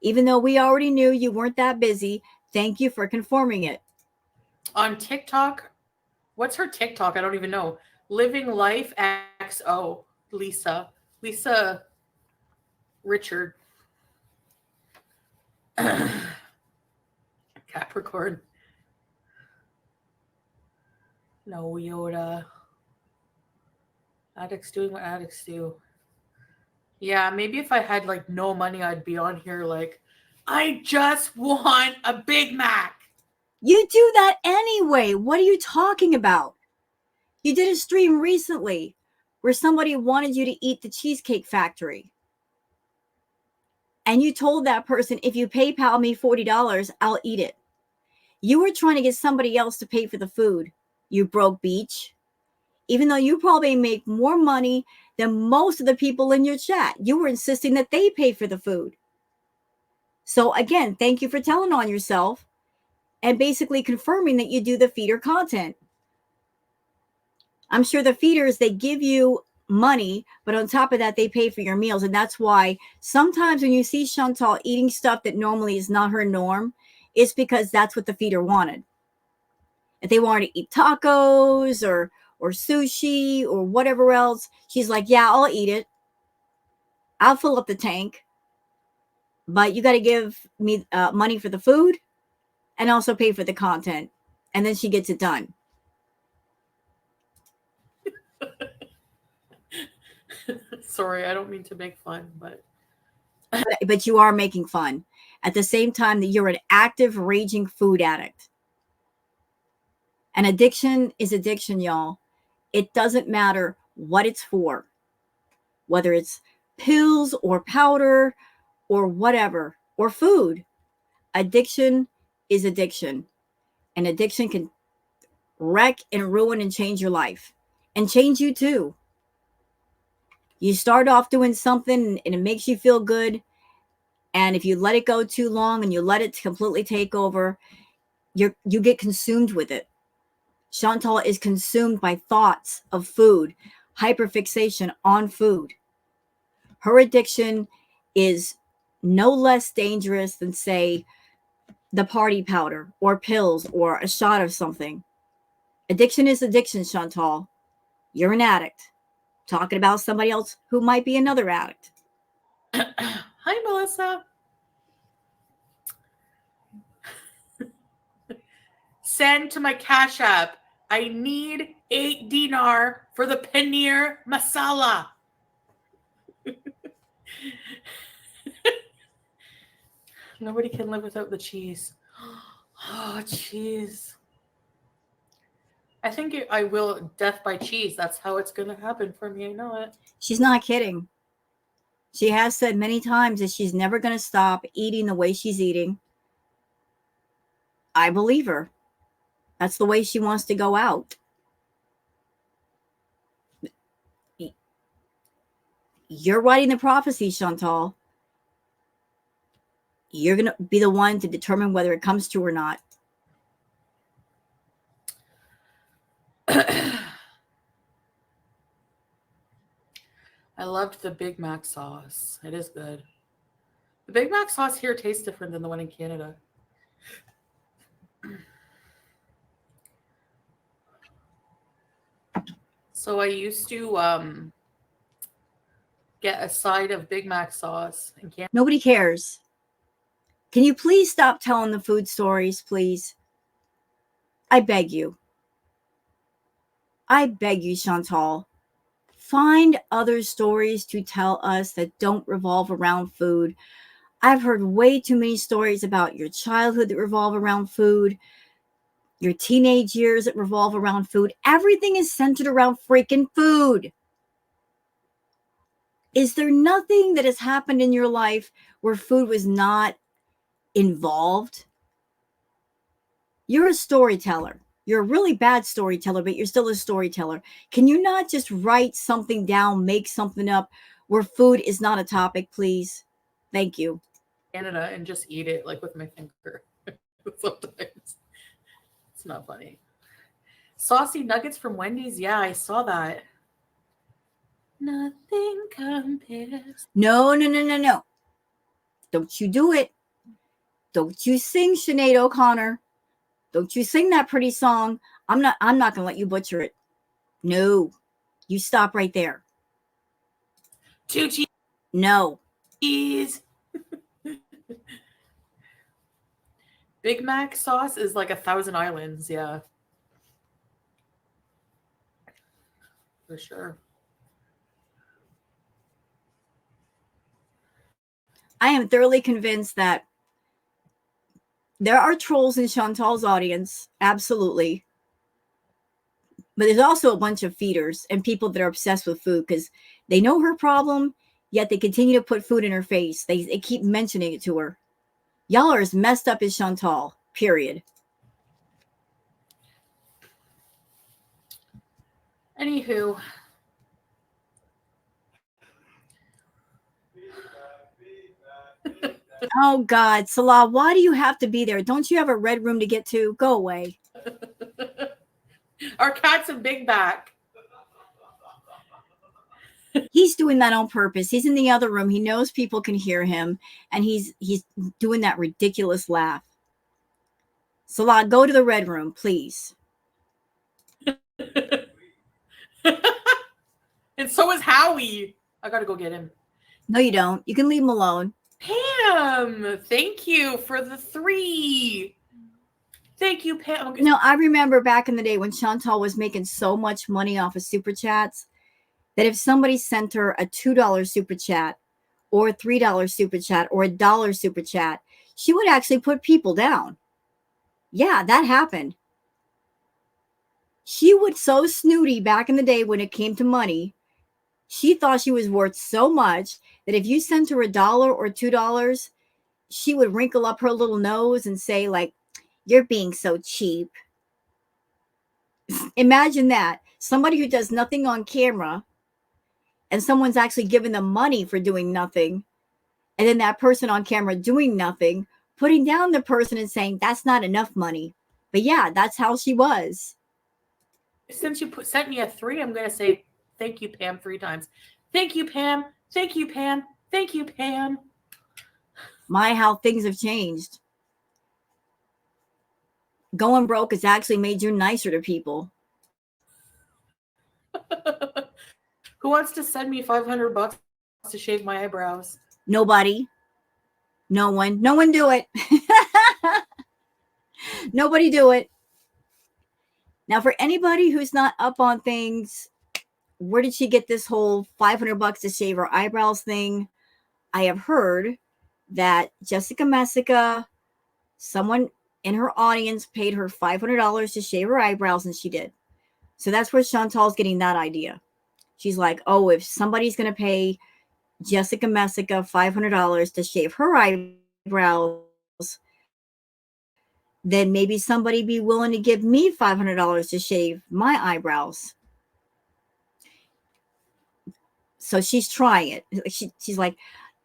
Even though we already knew you weren't that busy, thank you for conforming it. On TikTok, what's her TikTok? I don't even know. Living Life XO. Lisa Richard. Capricorn. No, Yoda. Addicts doing what addicts do. Yeah, maybe if I had like no money, I'd be on here like, I just want a Big Mac. You do that anyway. What are you talking about? You did a stream recently where somebody wanted you to eat the Cheesecake Factory. And you told that person, if you PayPal me $40, I'll eat it. You were trying to get somebody else to pay for the food. You broke beach. Even though you probably make more money than most of the people in your chat, you were insisting that they pay for the food. So again, thank you for telling on yourself and basically confirming that you do the feeder content. I'm sure the feeders, they give you money, but on top of that, they pay for your meals. And that's why sometimes when you see Shantal eating stuff that normally is not her norm, it's because that's what the feeder wanted. If they wanted to eat tacos or sushi or whatever else, she's like, yeah, I'll eat it. I'll fill up the tank. But you got to give me money for the food and also pay for the content. And then she gets it done. Sorry, I don't mean to make fun, but you are making fun. at the same time that you're an active, raging food addict. And addiction is addiction, y'all. It doesn't matter what it's for, whether it's pills or powder or whatever, or food. Addiction is addiction. And addiction can wreck and ruin and change your life and change you too. You start off doing something and it makes you feel good. And if you let it go too long and you let it completely take over, you get consumed with it. Shantal is consumed by thoughts of food, hyperfixation on food. Her addiction is no less dangerous than, say, the party powder or pills or a shot of something. Addiction is addiction, Shantal. You're an addict. Talking about somebody else who might be another addict. Hi, Melissa. Send to my Cash App. I need 8 dinar for the paneer masala. Nobody can live without the cheese. Oh, cheese. I think I will death by cheese. That's how it's going to happen for me. I know it. She's not kidding. She has said many times that she's never going to stop eating the way she's eating. I believe her. That's the way she wants to go out. You're writing the prophecy, Shantal. You're going to be the one to determine whether it comes true or not. I loved the Big Mac sauce. It is good. The Big Mac sauce here tastes different than the one in Canada. So I used to get a side of Big Mac sauce in Canada. Nobody cares. Can you please stop telling the food stories, please? I beg you. I beg you, Shantal. Find other stories to tell us that don't revolve around food. I've heard way too many stories about your childhood that revolve around food, your teenage years that revolve around food. Everything is centered around freaking food. Is there nothing that has happened in your life where food was not involved? You're a storyteller. You're a really bad storyteller, but you're still a storyteller. Can you not just write something down, make something up where food is not a topic, please? Thank you. Canada and just eat it like with my finger. Sometimes. It's not funny. Saucy nuggets from Wendy's. Yeah, I saw that. Nothing compares. No. Don't you do it. Don't you sing, Sinead O'Connor. Don't you sing that pretty song. I'm not gonna let you butcher it. No. You stop right there. 2 cheese. No. Cheese. Big Mac sauce is like 1,000 islands, yeah. For sure. I am thoroughly convinced that there are trolls in Shantal's audience, absolutely. But there's also a bunch of feeders and people that are obsessed with food because they know her problem, yet they continue to put food in her face. They keep mentioning it to her. Y'all are as messed up as Shantal, period. Anywho. Oh, God. Salah, why do you have to be there? Don't you have a red room to get to? Go away. Our cat's a big back. He's doing that on purpose. He's in the other room. He knows people can hear him, and he's doing that ridiculous laugh. Salah, go to the red room, please. And so is Howie. I gotta go get him. No, you don't. You can leave him alone. Pam, thank you for the 3. Thank you, Pam. No, I remember back in the day when Shantal was making so much money off of super chats that if somebody sent her a $2 super chat or a $3 super chat or a $1 super chat, she would actually put people down. Yeah, that happened. She was so snooty back in the day when it came to money. She thought she was worth so much that if you sent her $1 or $2, she would wrinkle up her little nose and say, like, you're being so cheap. Imagine that. Somebody who does nothing on camera and someone's actually giving them money for doing nothing. And then that person on camera doing nothing, putting down the person and saying, that's not enough money. But yeah, that's how she was. Since you sent me a 3, I'm going to say thank you, Pam, 3 times. Thank you, Pam. Thank you, Pam. Thank you, Pam. My, how things have changed. Going broke has actually made you nicer to people. Who wants to send me $500 to shave my eyebrows? Nobody. No one. No one do it. Nobody do it. Now, for anybody who's not up on things, where did she get this whole $500 to shave her eyebrows thing? I have heard that Jessica Messica, someone in her audience, paid her $500 to shave her eyebrows, and she did. So that's where Shantal's getting that idea. She's like, oh, if somebody's going to pay Jessica Messica $500 to shave her eyebrows, then maybe somebody be willing to give me $500 to shave my eyebrows. So she's trying it. She's like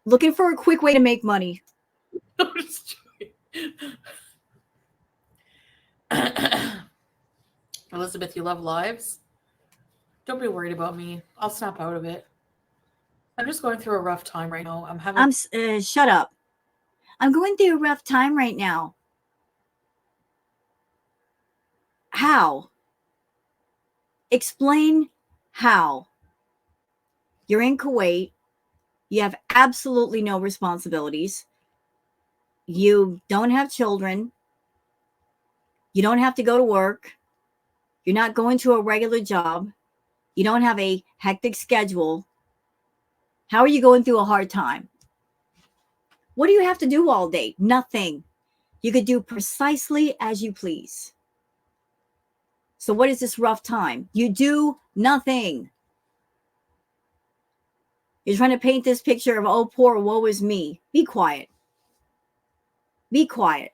looking for a quick way to make money. Elizabeth, you love lives? Don't be worried about me. I'll snap out of it. I'm just going through a rough time right now. Shut up. I'm going through a rough time right now. How? Explain how. You're in Kuwait. You have absolutely no responsibilities. You don't have children. You don't have to go to work. You're not going to a regular job. You don't have a hectic schedule. How are you going through a hard time? What do you have to do all day? Nothing. You could do precisely as you please. So what is this rough time? You do nothing. You're trying to paint this picture of, oh, poor, woe is me. Be quiet. Be quiet.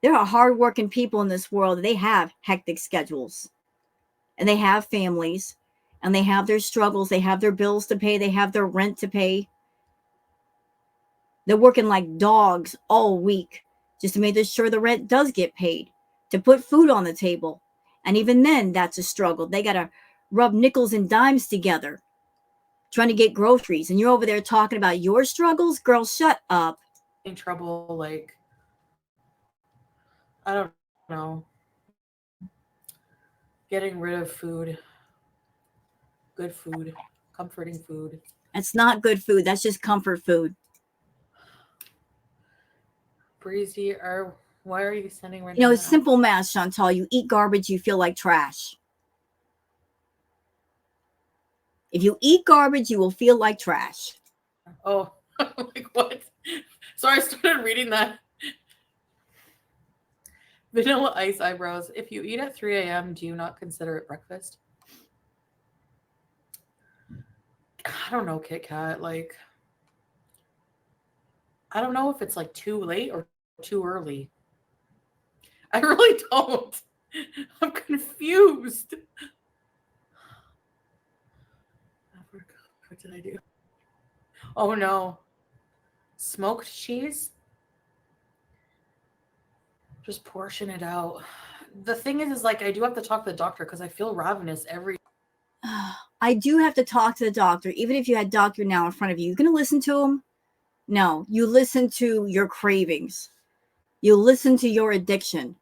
There are hardworking people in this world. They have hectic schedules. And they have families. And they have their struggles. They have their bills to pay. They have their rent to pay. They're working like dogs all week just to make sure the rent does get paid, to put food on the table. And even then, that's a struggle. They got to rub nickels and dimes together trying to get groceries. And you're over there talking about your struggles? Girl, shut up. In trouble, like, I don't know. Getting rid of food. Good food. Comforting food. That's not good food. That's just comfort food. Breezy, why are you sending right now? now? It's simple math, Shantal. You eat garbage, you feel like trash. If you eat garbage, you will feel like trash. Oh, like what? So I started reading that. Vanilla ice eyebrows. If you eat at 3 a.m., do you not consider it breakfast? I don't know, Kit Kat. Like, I don't know if it's like too late or too early. I really don't. I'm confused. What did I do? Oh no. Smoked cheese? Just portion it out. The thing is like, I do have to talk to the doctor because I feel ravenous every. I do have to talk to the doctor. Even if you had doctor now in front of you, you're going to listen to him? No, you listen to your cravings. You listen to your addiction.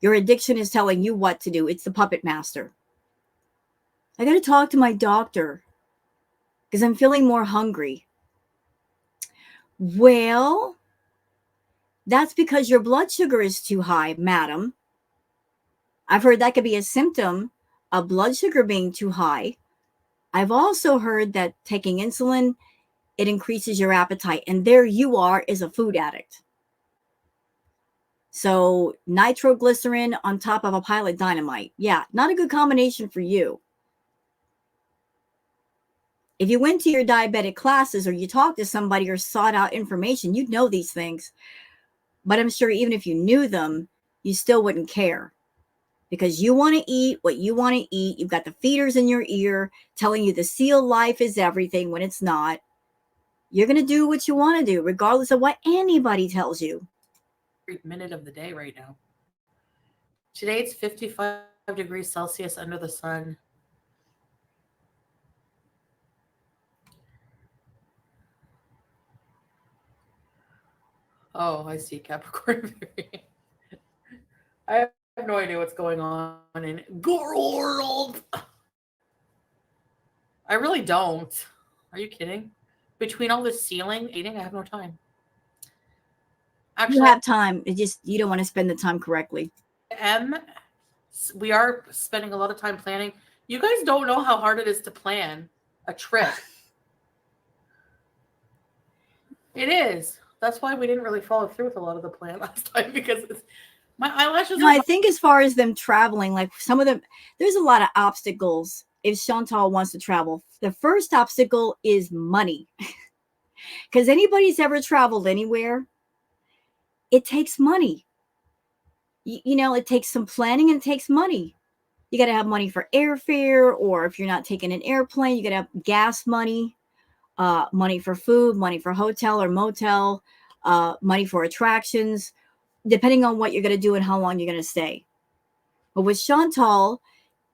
Your addiction is telling you what to do. It's the puppet master. I got to talk to my doctor because I'm feeling more hungry. Well, that's because your blood sugar is too high, madam. I've heard that could be a symptom of blood sugar being too high. I've also heard that taking insulin it increases your appetite. And there you are as a food addict. So nitroglycerin on top of a pile of dynamite. Yeah, not a good combination for you. If you went to your diabetic classes or you talked to somebody or sought out information, you'd know these things. But I'm sure even if you knew them, you still wouldn't care. Because you want to eat what you want to eat. You've got the feeders in your ear telling you the seal life is everything when it's not. You're going to do what you want to do, regardless of what anybody tells you. Minute of the day right now. Today it's 55 degrees Celsius under the sun. Oh, I see Capricorn. I have no idea what's going on in world. I really don't. Are you kidding? Between all this sealing, eating, I have no time. Actually, you have time. It just you don't want to spend the time correctly. We are spending a lot of time planning. You guys don't know how hard it is to plan a trip. It is. That's why we didn't really follow through with a lot of the plan last time, because my eyelashes. No, I think as far as them traveling, like some of them, there's a lot of obstacles. If Shantal wants to travel, the first obstacle is money. Because anybody's ever traveled anywhere, it takes money. You know, it takes some planning and it takes money. You got to have money for airfare, or if you're not taking an airplane, you got to have gas money, money for food, money for hotel or motel, money for attractions, depending on what you're going to do and how long you're going to stay. But with Shantal,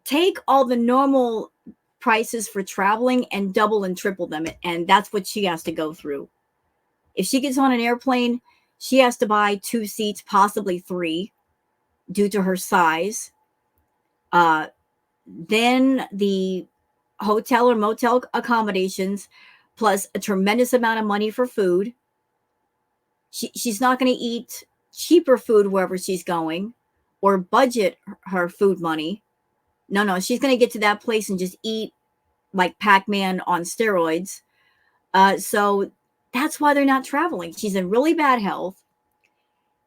take all the normal prices for traveling and double and triple them. And that's what she has to go through. If she gets on an airplane, she has to buy 2 seats, possibly 3, due to her size. Then the hotel or motel accommodations, plus a tremendous amount of money for food. She's not going to eat cheaper food wherever she's going or budget her food money. No, she's going to get to that place and just eat like Pac-Man on steroids. So that's why they're not traveling. She's in really bad health.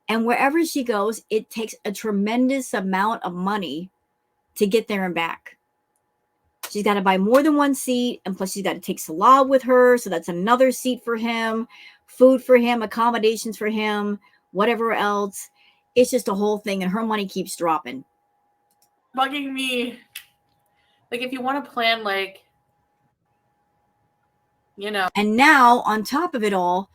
And wherever she goes, it takes a tremendous amount of money to get there and back. She's got to buy more than 1 seat, and plus she's got to take Salah with her, so that's another seat for him, food for him, accommodations for him, whatever else. It's just a whole thing, and her money keeps dropping. Bugging me. Like, if you want to plan, like, you know. And now, on top of it all,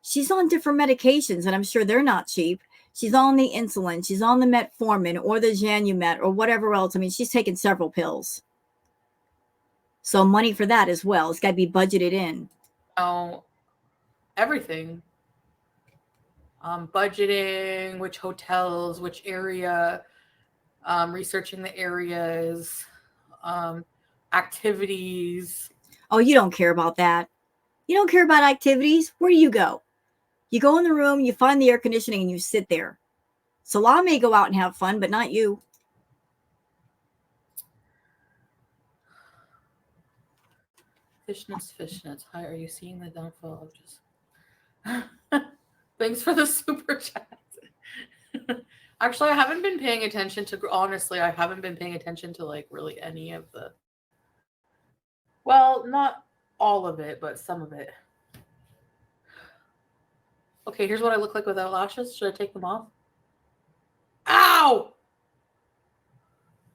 she's on different medications, and I'm sure they're not cheap. She's on the insulin. She's on the metformin or the Janumet or whatever else. I mean, she's taken several pills. So money for that as well. It's got to be budgeted in. Oh, everything. Budgeting, which hotels, which area, researching the areas, activities. Oh, you don't care about that. You don't care about activities. Where do you go? You go in the room, you find the air conditioning, and you sit there. Salah may go out and have fun, but not you. Fishnets. Hi, are you seeing the downfall of just... Thanks for the super chat. Actually, I haven't been paying attention to... Honestly, I haven't been paying attention to, like, really any of the... Well, not all of it, but some of it. Okay, here's what I look like without lashes. Should I take them off? Ow!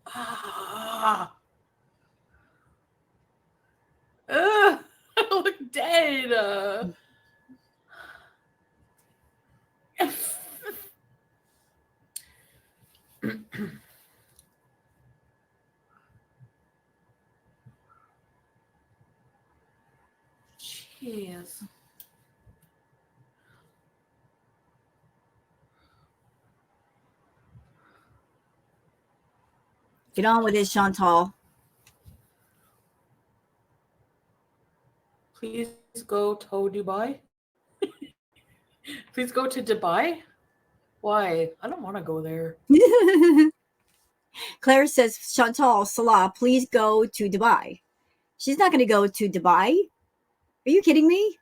Ah! I look dead. Jeez. Get on with it, Shantal. Please go to Dubai. Please go to Dubai. Why? I don't want to go there. Claire says, Shantal, Salah, please go to Dubai. She's not going to go to Dubai. Are you kidding me?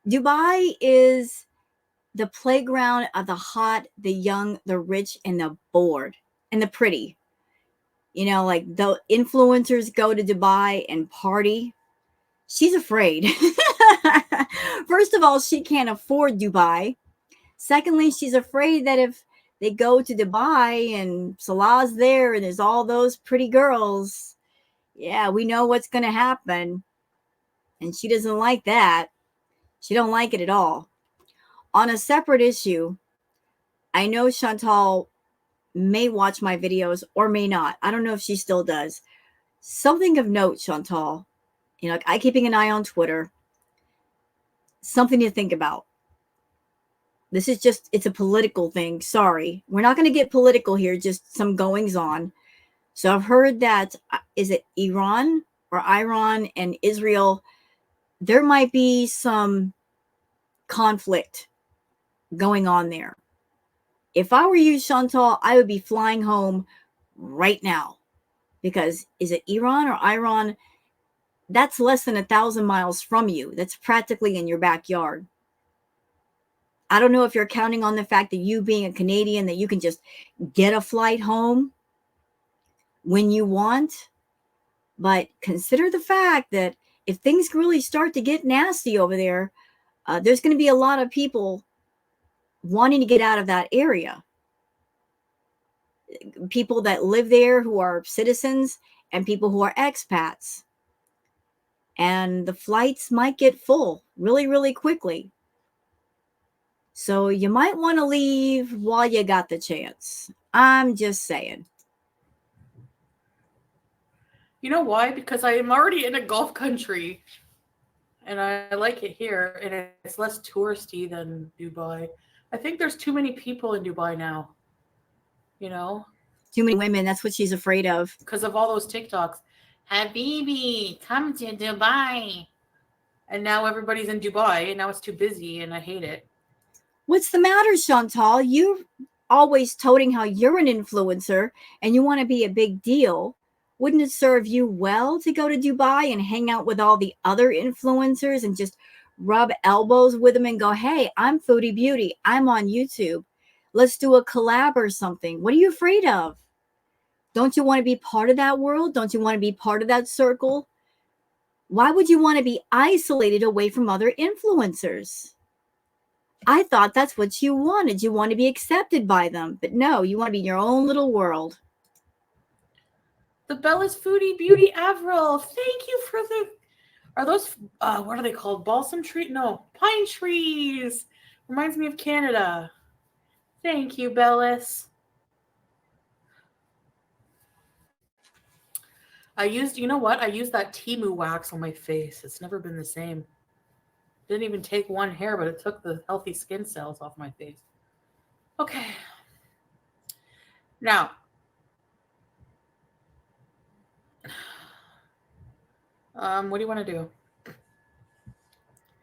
Dubai is the playground of the hot, the young, the rich, and the bored, and the pretty. Like the influencers go to Dubai and party. She's afraid. First of all, she can't afford Dubai. Secondly, she's afraid that if they go to Dubai and Salah's there and there's all those pretty girls, yeah, we know what's going to happen. And she doesn't like that. She don't like it at all. On a separate issue, I know Shantal may watch my videos or may not. I don't know if she still does. Something of note, Shantal. I keeping an eye on Twitter. Something to think about. This is just, it's a political thing. Sorry. We're not going to get political here, just some goings on. So I've heard that, is it Iran and Israel? There might be some conflict going on there. If I were you, Chantal, I would be flying home right now. Because is it Iran or Iran? That's less than 1,000 miles from you. That's practically in your backyard. I don't know if you're counting on the fact that you being a Canadian, that you can just get a flight home when you want. But consider the fact that if things really start to get nasty over there, there's going to be a lot of people wanting to get out of that area. People that live there who are citizens and people who are expats. And the flights might get full really, really quickly. So you might want to leave while you got the chance. I'm just saying. You know why? Because I am already in a Gulf country. And I like it here. And it's less touristy than Dubai. I think there's too many people in Dubai now. Too many women. That's what she's afraid of. Because of all those TikToks. Habibi, come to Dubai. And now everybody's in Dubai. And now it's too busy. And I hate it. What's the matter, Chantal? You're always toting how you're an influencer and you want to be a big deal. Wouldn't it serve you well to go to Dubai and hang out with all the other influencers and just rub elbows with them and go, hey, I'm Foodie Beauty. I'm on YouTube. Let's do a collab or something. What are you afraid of? Don't you want to be part of that world? Don't you want to be part of that circle? Why would you want to be isolated away from other influencers? I thought that's what you wanted. You want to be accepted by them. But no, you want to be in your own little world. The Bella's Foodie Beauty Avril. Thank you for the... Are those... what are they called? Balsam tree? No. Pine trees. Reminds me of Canada. Thank you, Bellis. You know what? I used that Temu wax on my face. It's never been the same. Didn't even take one hair, but it took the healthy skin cells off my face. Okay. Now, what do you want to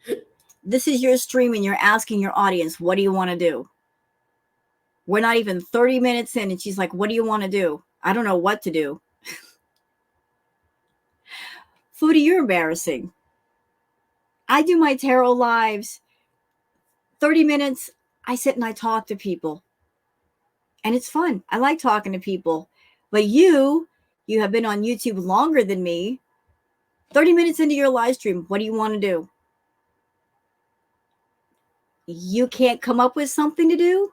do? This is your stream and you're asking your audience, what do you want to do? We're not even 30 minutes in and she's like, what do you want to do? I don't know what to do. Foodie, you're embarrassing. I do my tarot lives. 30 minutes, I sit and I talk to people. And it's fun. I like talking to people. But you have been on YouTube longer than me. 30 minutes into your live stream, what do you want to do? You can't come up with something to do?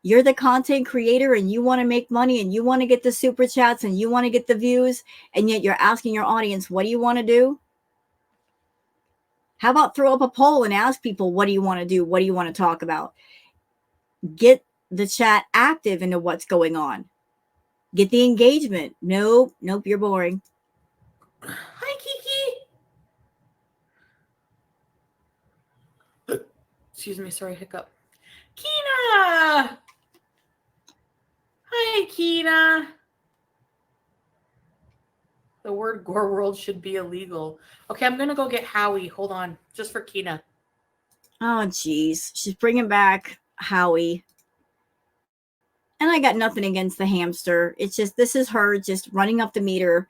You're the content creator and you want to make money and you want to get the super chats and you want to get the views, and yet you're asking your audience, what do you want to do? How about throw up a poll and ask people, what do you want to do? What do you want to talk about? Get the chat active into what's going on. Get the engagement. Nope, you're boring. Hi, Kiki. Excuse me, sorry, hiccup. Kina! Hi, Kina. The word gore world should be illegal. Okay, I'm going to go get Howie. Hold on, just for Kina. Oh, geez. She's bringing back Howie. And I got nothing against the hamster. It's just, this is her just running up the meter,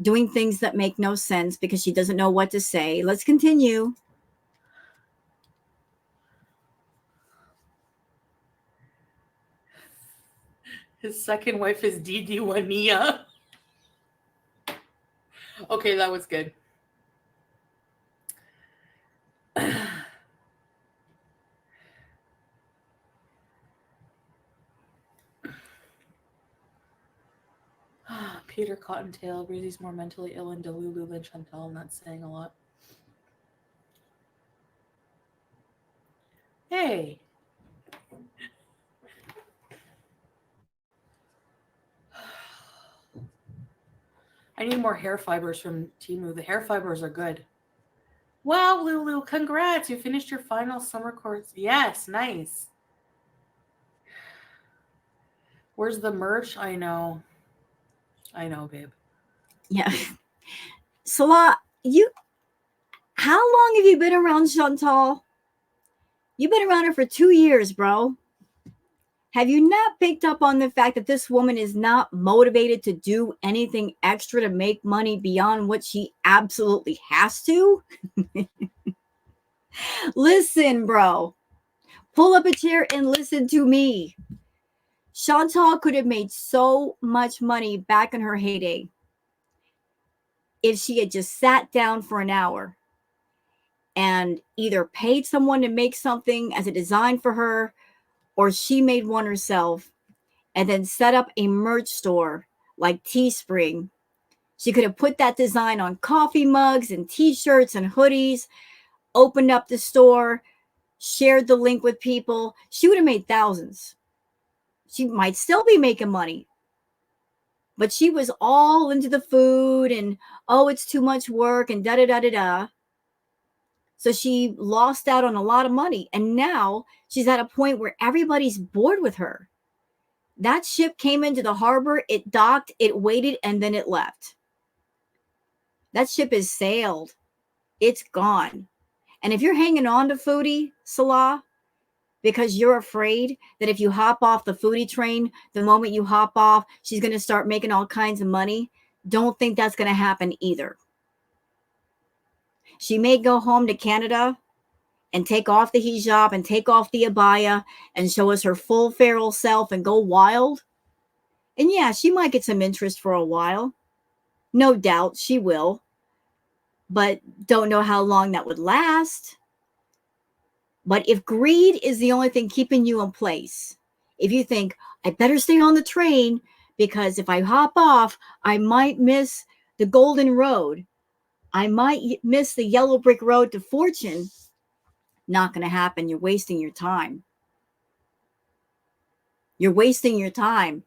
doing things that make no sense because she doesn't know what to say. Let's continue. His second wife is Didi Wania. Okay, that was good. Peter Cottontail, Breezy's more mentally ill and Delulu than Shantal, and that's saying a lot. Hey. I need more hair fibers from Temu. The hair fibers are good. Wow, Lulu, congrats. You finished your final summer course. Yes, nice. Where's the merch? I know, babe. Yeah. Salah, how long have you been around Shantal? You've been around her for 2 years, bro. Have you not picked up on the fact that this woman is not motivated to do anything extra to make money beyond what she absolutely has to? Listen, bro. Pull up a chair and listen to me. Shantal could have made so much money back in her heyday if she had just sat down for an hour and either paid someone to make something as a design for her, or she made one herself and then set up a merch store like Teespring. She could have put that design on coffee mugs and t-shirts and hoodies, opened up the store, shared the link with people. She would have made thousands. She might still be making money, but she was all into the food and, oh, it's too much work and da-da-da-da-da. So she lost out on a lot of money. And now she's at a point where everybody's bored with her. That ship came into the harbor, it docked, it waited, and then it left. That ship has sailed. It's gone. And if you're hanging on to Foodie, Salah, because you're afraid that if you hop off the Foodie train, the moment you hop off, she's going to start making all kinds of money, don't think that's going to happen either. She may go home to Canada and take off the hijab and take off the abaya and show us her full feral self and go wild. And yeah, she might get some interest for a while. No doubt she will. But don't know how long that would last. But if greed is the only thing keeping you in place, if you think, I better stay on the train because if I hop off, I might miss the golden road. I might miss the yellow brick road to fortune. Not going to happen. You're wasting your time. You're wasting your time.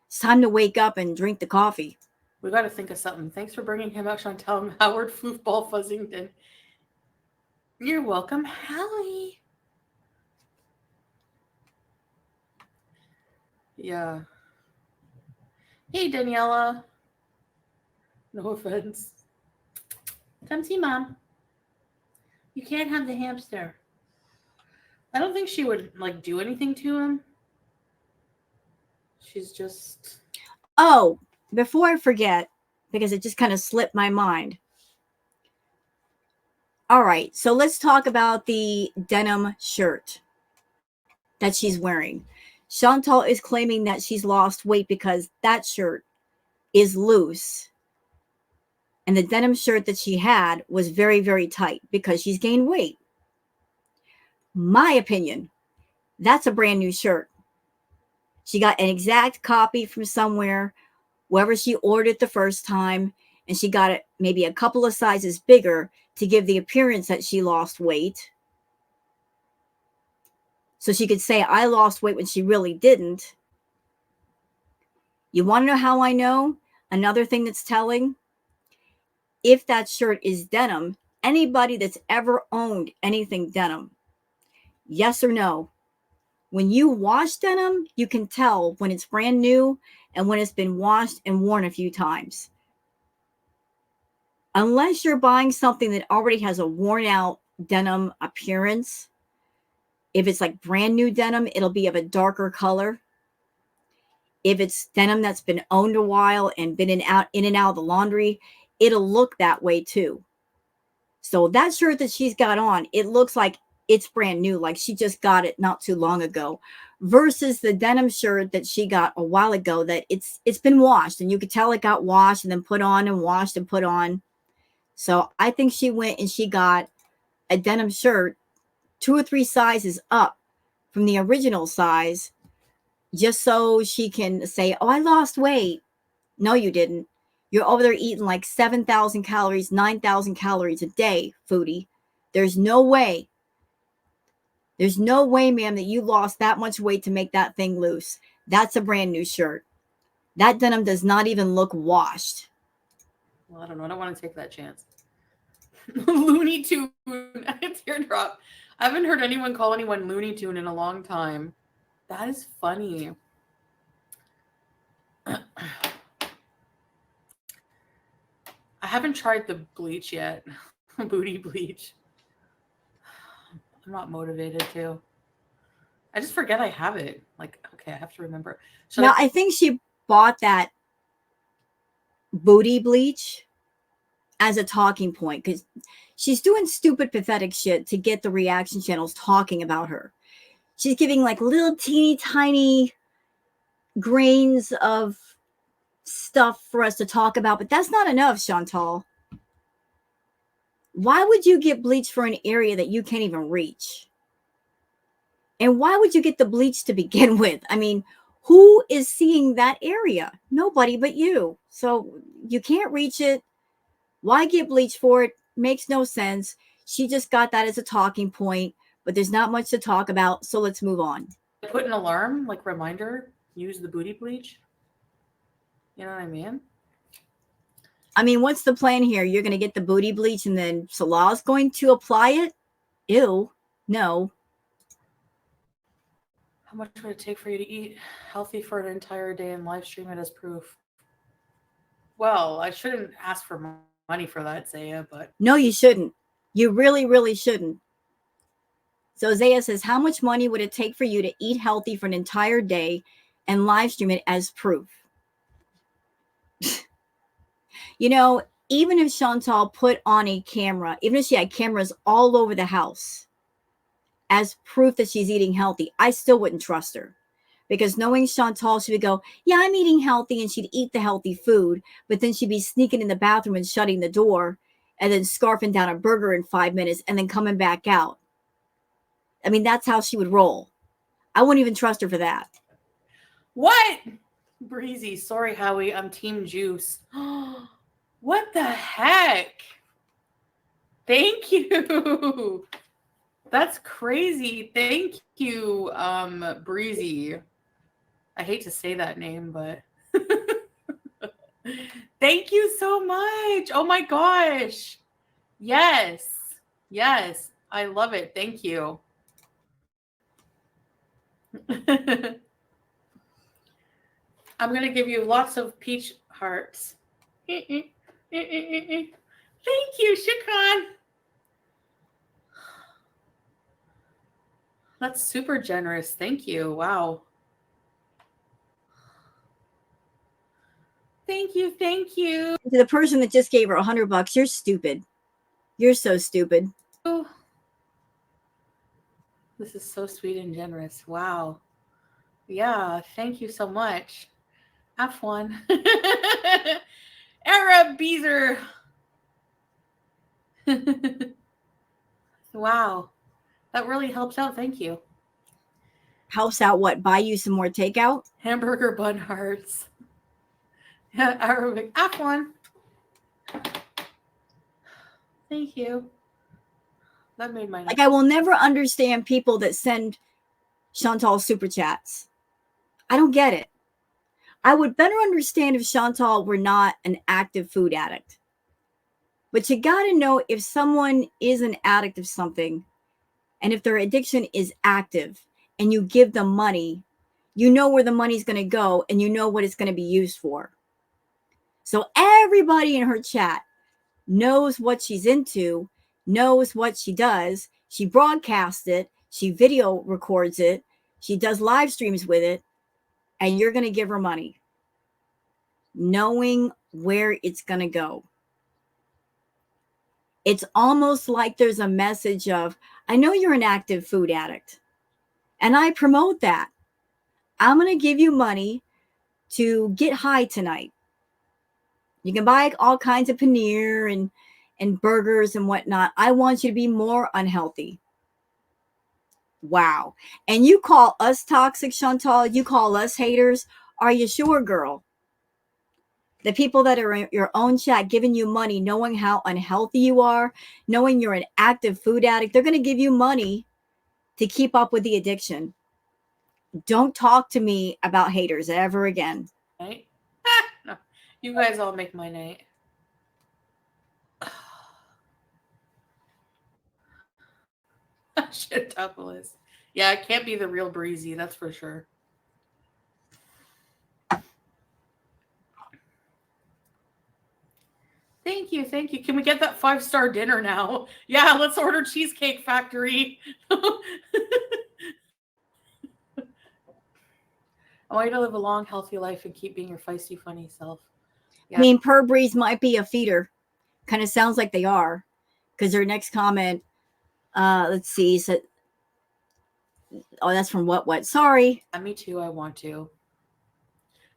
It's time to wake up and drink the coffee. We got to think of something. Thanks for bringing him out, Shantal and Howard Foofball Fuzzington. You're welcome, Hallie. Yeah. Hey, Daniela. No offense. Come see Mom. You can't have the hamster. I don't think she would, do anything to him. She's just... Oh, before I forget, because it just kind of slipped my mind. All right, so let's talk about the denim shirt that she's wearing. Shantal is claiming that she's lost weight because that shirt is loose. And the denim shirt that she had was very, very tight because she's gained weight. My opinion, that's a brand new shirt. She got an exact copy from somewhere, wherever she ordered it the first time, and she got it maybe a couple of sizes bigger to give the appearance that she lost weight. So she could say, I lost weight when she really didn't. You want to know how I know? Another thing that's telling, if that shirt is denim, anybody that's ever owned anything denim, yes or no? When you wash denim, you can tell when it's brand new and when it's been washed and worn a few times. Unless you're buying something that already has a worn out denim appearance, if it's like brand new denim, it'll be of a darker color. If it's denim that's been owned a while and been in and out of the laundry, it'll look that way too. So that shirt that she's got on, it looks like it's brand new, like she just got it not too long ago, versus the denim shirt that she got a while ago that it's been washed, and you could tell it got washed and then put on and washed and put on. So I think she went and she got a denim shirt 2 or 3 sizes up from the original size, just so she can say, "Oh, I lost weight." No, you didn't. You're over there eating like 7,000 calories, 9,000 calories a day, foodie. There's no way. There's no way, ma'am, that you lost that much weight to make that thing loose. That's a brand new shirt. That denim does not even look washed. Well, I don't know. I don't want to take that chance. Looney Tune. Teardrop. I haven't heard anyone call anyone Looney Tune in a long time. That is funny. I haven't tried the bleach yet. Booty bleach. I'm not motivated to. I just forget I have it. Like, okay, I have to remember. Now, I think she bought that booty bleach as a talking point because she's doing stupid, pathetic shit to get the reaction channels talking about her. She's giving like little teeny tiny grains of stuff for us to talk about, but that's not enough, Shantal. Why would you get bleach for an area that you can't even reach? And why would you get the bleach to begin with? I mean, who is seeing that area? Nobody but you. So you can't reach it. Why get bleach for it? Makes no sense. She just got that as a talking point, but there's not much to talk about. So let's move on. Put an alarm, like reminder, use the booty bleach. You know what I mean? I mean, what's the plan here? You're going to get the booty bleach and then Salah's going to apply it? Ew. No. How much would it take for you to eat healthy for an entire day and live stream it as proof? Well, I shouldn't ask for money for that, Zaya, but... No, you shouldn't. You really, really shouldn't. So Zaya says, how much money would it take for you to eat healthy for an entire day and live stream it as proof? You know, even if Shantal put on a camera, even if she had cameras all over the house as proof that she's eating healthy, I still wouldn't trust her. Because knowing Shantal, she would go, yeah, I'm eating healthy, and she'd eat the healthy food, but then she'd be sneaking in the bathroom and shutting the door and then scarfing down a burger in 5 minutes and then coming back out. I mean, that's how she would roll. I wouldn't even trust her for that. What? Breezy. Sorry, Howie. I'm Team Juice. What the heck? Thank you. That's crazy. Thank you, Breezy. I hate to say that name, but thank you so much. Oh my gosh. Yes. Yes. I love it. Thank you. I'm going to give you lots of peach hearts. Thank you, Shikhan. That's super generous. Thank you. Wow. Thank you. Thank you. To the person that just gave her $100, you're stupid. You're so stupid. This is so sweet and generous. Wow. Yeah. Thank you so much. F1. Arab Beezer. Wow. That really helps out. Thank you. Helps out what? Buy you some more takeout? Hamburger bun hearts. Arabic. F1. Thank you. That made my night. Like, I will never understand people that send Shantal super chats. I don't get it. I would better understand if Shantal were not an active food addict. But you got to know if someone is an addict of something, and if their addiction is active, and you give them money, you know where the money's going to go, and you know what it's going to be used for. So everybody in her chat knows what she's into, knows what she does. She broadcasts it. She video records it. She does live streams with it. And you're going to give her money, knowing where it's going to go. It's almost like there's a message of, I know you're an active food addict, and I promote that. I'm going to give you money to get high tonight. You can buy all kinds of paneer and burgers and whatnot. I want you to be more unhealthy. Wow. And you call us toxic, Chantal? You call us haters? Are you sure, girl? The people that are in your own chat giving you money, knowing how unhealthy you are, knowing you're an active food addict, they're going to give you money to keep up with the addiction. Don't talk to me about haters ever again. Right? No. You guys all make my night. Shantal is. Yeah, it can't be the real breezy, that's for sure. Thank you, thank you. Can we get that 5-star dinner now? Yeah, let's order Cheesecake Factory. I want you to live a long, healthy life and keep being your feisty, funny self. Yeah. I mean, Per Breeze might be a feeder. Kind of sounds like they are. Because their next comment, let's see, so, oh, that's from what? Sorry. Yeah, me too, I want to.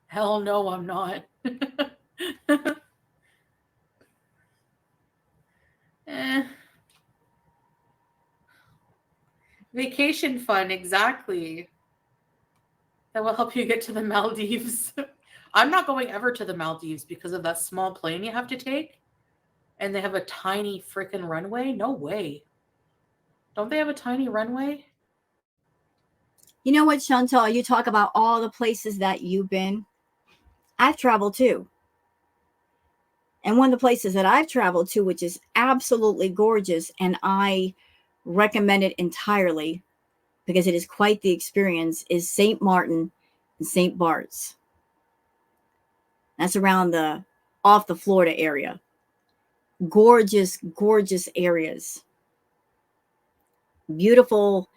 Hell no, I'm not. Vacation fun, exactly. That will help you get to the Maldives. I'm not going ever to the Maldives because of that small plane you have to take. And they have a tiny freaking runway? No way. Don't they have a tiny runway? You know what, Chantal? You talk about all the places that you've been. I've traveled too. And one of the places that I've traveled to, which is absolutely gorgeous, and I recommend it entirely because it is quite the experience, is St. Martin and St. Bart's. That's around off the Florida area. Gorgeous, gorgeous areas. Beautiful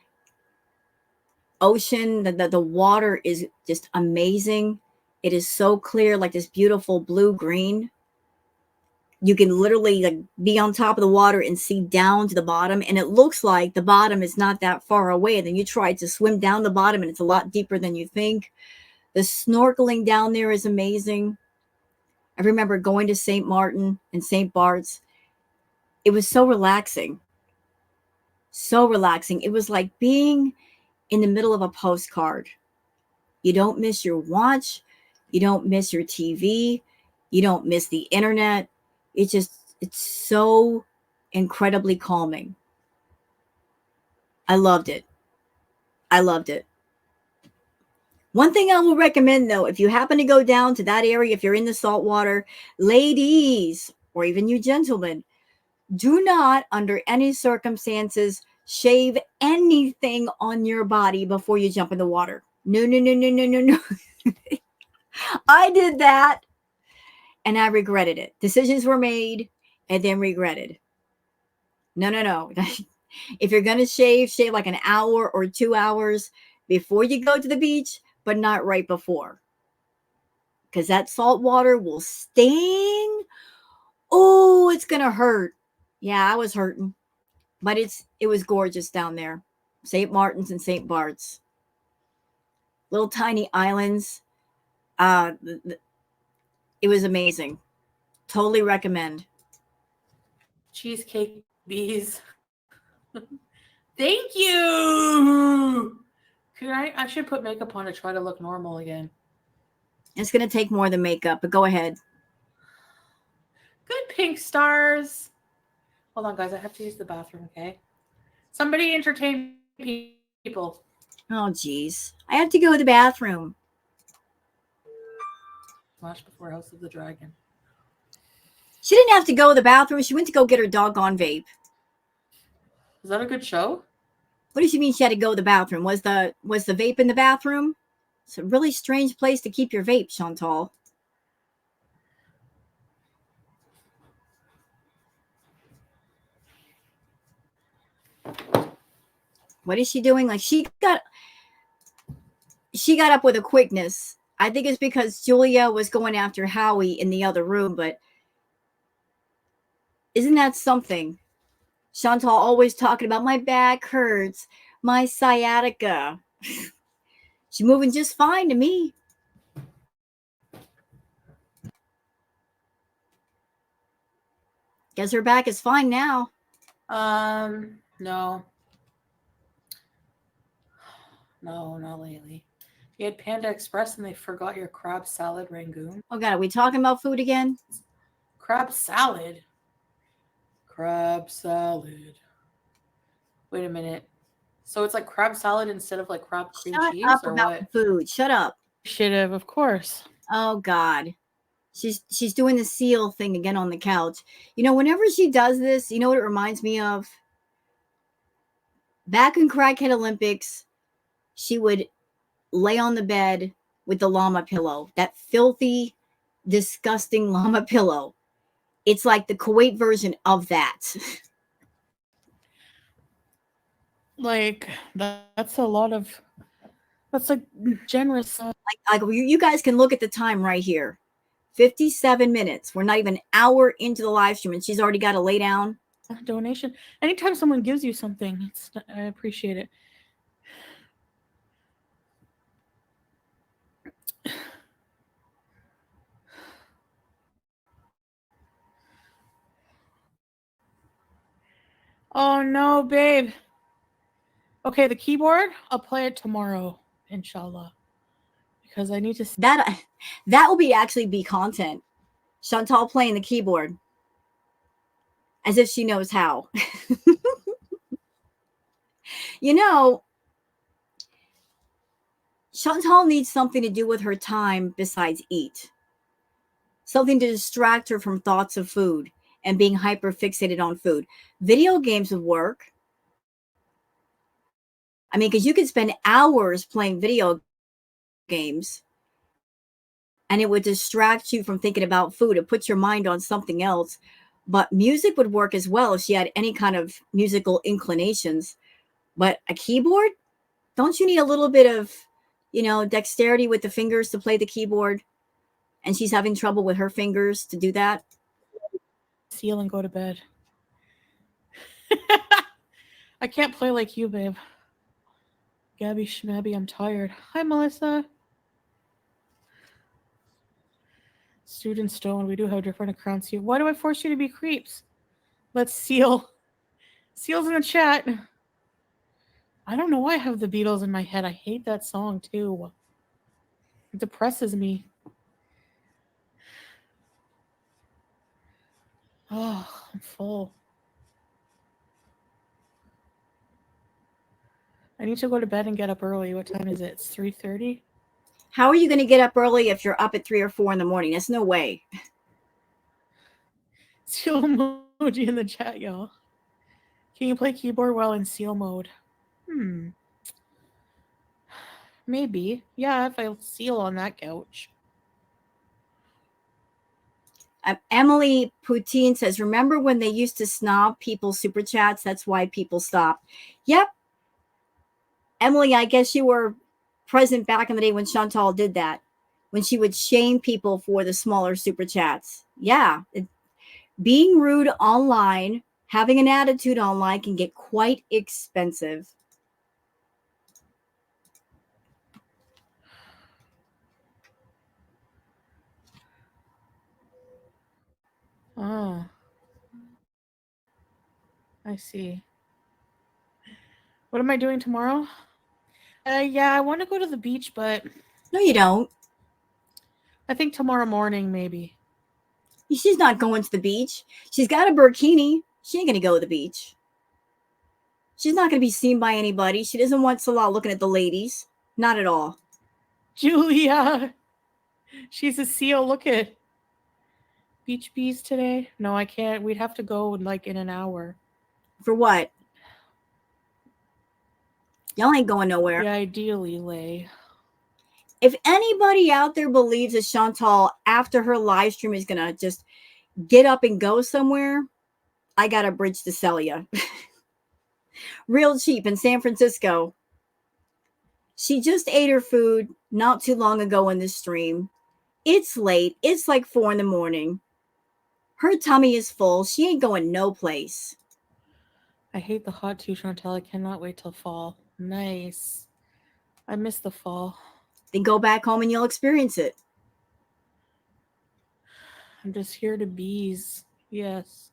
ocean. The water is just amazing. It is so clear, like this beautiful blue-green. You can literally like be on top of the water and see down to the bottom, and it looks like the bottom is not that far away. And then you try to swim down the bottom and it's a lot deeper than you think. The snorkeling down there is amazing. I remember going to St. Martin and St. Bart's. It was so relaxing. So relaxing. It was like being in the middle of a postcard. You don't miss your watch. You don't miss your TV. You don't miss the internet. It's so incredibly calming. I loved it. I loved it. One thing I will recommend, though, if you happen to go down to that area, if you're in the saltwater, ladies, or even you gentlemen, do not, under any circumstances, shave anything on your body before you jump in the water. No, no, no, no, no, no, no. I did that and I regretted it. Decisions were made and then regretted. No, no, no. If you're going to shave like an hour or 2 hours before you go to the beach, but not right before. Because that salt water will sting. Oh, it's going to hurt. Yeah, I was hurting. But it was gorgeous down there. St. Martin's and St. Bart's. Little tiny islands. It was amazing. Totally recommend. Cheesecake bees. Thank you. I should put makeup on to try to look normal again. It's going to take more than makeup, but go ahead. Good pink stars. Hold on, guys. I have to use the bathroom, okay? Somebody entertain people. Oh, geez. I have to go to the bathroom. Watch before House of the Dragon. She didn't have to go to the bathroom. She went to go get her doggone vape. Is that a good show? What does she mean she had to go to the bathroom? Was the vape in the bathroom? It's a really strange place to keep your vape, Chantal. What is she doing? Like she got up with a quickness. I think it's because Julia was going after Howie in the other room, but isn't that something? Shantal always talking about my back hurts, my sciatica. She's moving just fine to me. Guess her back is fine now. No. No, not lately. You had Panda Express and they forgot your crab salad rangoon. Oh God, are we talking about food again? Crab salad? Crab salad. Wait a minute. So it's like crab salad instead of like crab cream Shut cheese up or about what? the food. Shut up. Should have, of course. Oh God. She's doing the seal thing again on the couch. You know, whenever she does this, you know what it reminds me of? Back in Crackhead Olympics, she would lay on the bed with the llama pillow. That filthy, disgusting llama pillow. It's like the Kuwait version of that. Like that's a lot of that's like generous Like you guys can look at the time right here. 57 minutes. We're not even an hour into the live stream and she's already got to lay down. donation. Anytime someone gives you something, I appreciate it. Oh no, babe. Okay, the keyboard, I'll play it tomorrow, inshallah. Because I need to that will be actually be content. Chantal playing the keyboard as if she knows how. You know, Chantal needs something to do with her time besides eat. Something to distract her from thoughts of food and being hyper fixated on food. Video games would work. I mean, because you could spend hours playing video games and it would distract you from thinking about food. It puts your mind on something else. But music would work as well if she had any kind of musical inclinations. But a keyboard? Don't you need a little bit of, dexterity with the fingers to play the keyboard? And she's having trouble with her fingers to do that? seal and go to bed. I can't play like you, babe. Gabby Schmabby, I'm tired. Hi, Melissa. Student Stone, we do have different accounts here. Why do I force you to be creeps? Let's seal. Seal's in the chat. I don't know why I have the Beatles in my head. I hate that song too. It depresses me. Oh, I'm full. I need to go to bed and get up early. What time is it? It's 3:30. How are you going to get up early if you're up at 3 or 4 in the morning? There's no way. Seal emoji in the chat, y'all. Can you play keyboard while in seal mode? Maybe. Yeah, if I seal on that couch. Emily Poutine says, remember when they used to snob people's super chats? That's why people stopped. Yep. Emily, I guess you were present back in the day when Chantal did that, when she would shame people for the smaller super chats. Yeah. Being rude online, having an attitude online can get quite expensive. Oh. I see. What am I doing tomorrow? Yeah, I want to go to the beach, but No, you don't. I think tomorrow morning, maybe. She's not going to the beach. She's got a burkini. She ain't going to go to the beach. She's not going to be seen by anybody. She doesn't want Salah looking at the ladies. Not at all. Julia! She's a seal. Look at beach bees today. No, I can't. We'd have to go in an hour. For what? Y'all ain't going nowhere. Yeah, ideally, Lay. If anybody out there believes that Chantal, after her live stream, is going to just get up and go somewhere, I got a bridge to sell you. Real cheap in San Francisco. She just ate her food not too long ago in the stream. It's late. It's like 4 in the morning. Her tummy is full. She ain't going no place. I hate the hot too, Shantal. I cannot wait till fall. Nice. I miss the fall. Then go back home and you'll experience it. I'm just here to bees. Yes.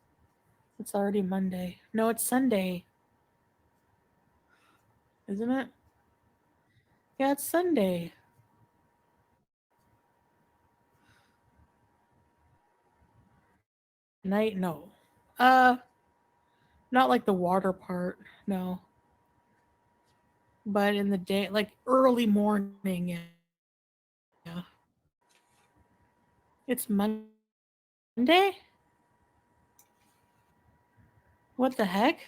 It's already Monday. No, it's Sunday. Isn't it? Yeah, it's Sunday. Night, no. Uh, not like the water part, no. But in the day, like early morning, yeah. It's Monday? What the heck?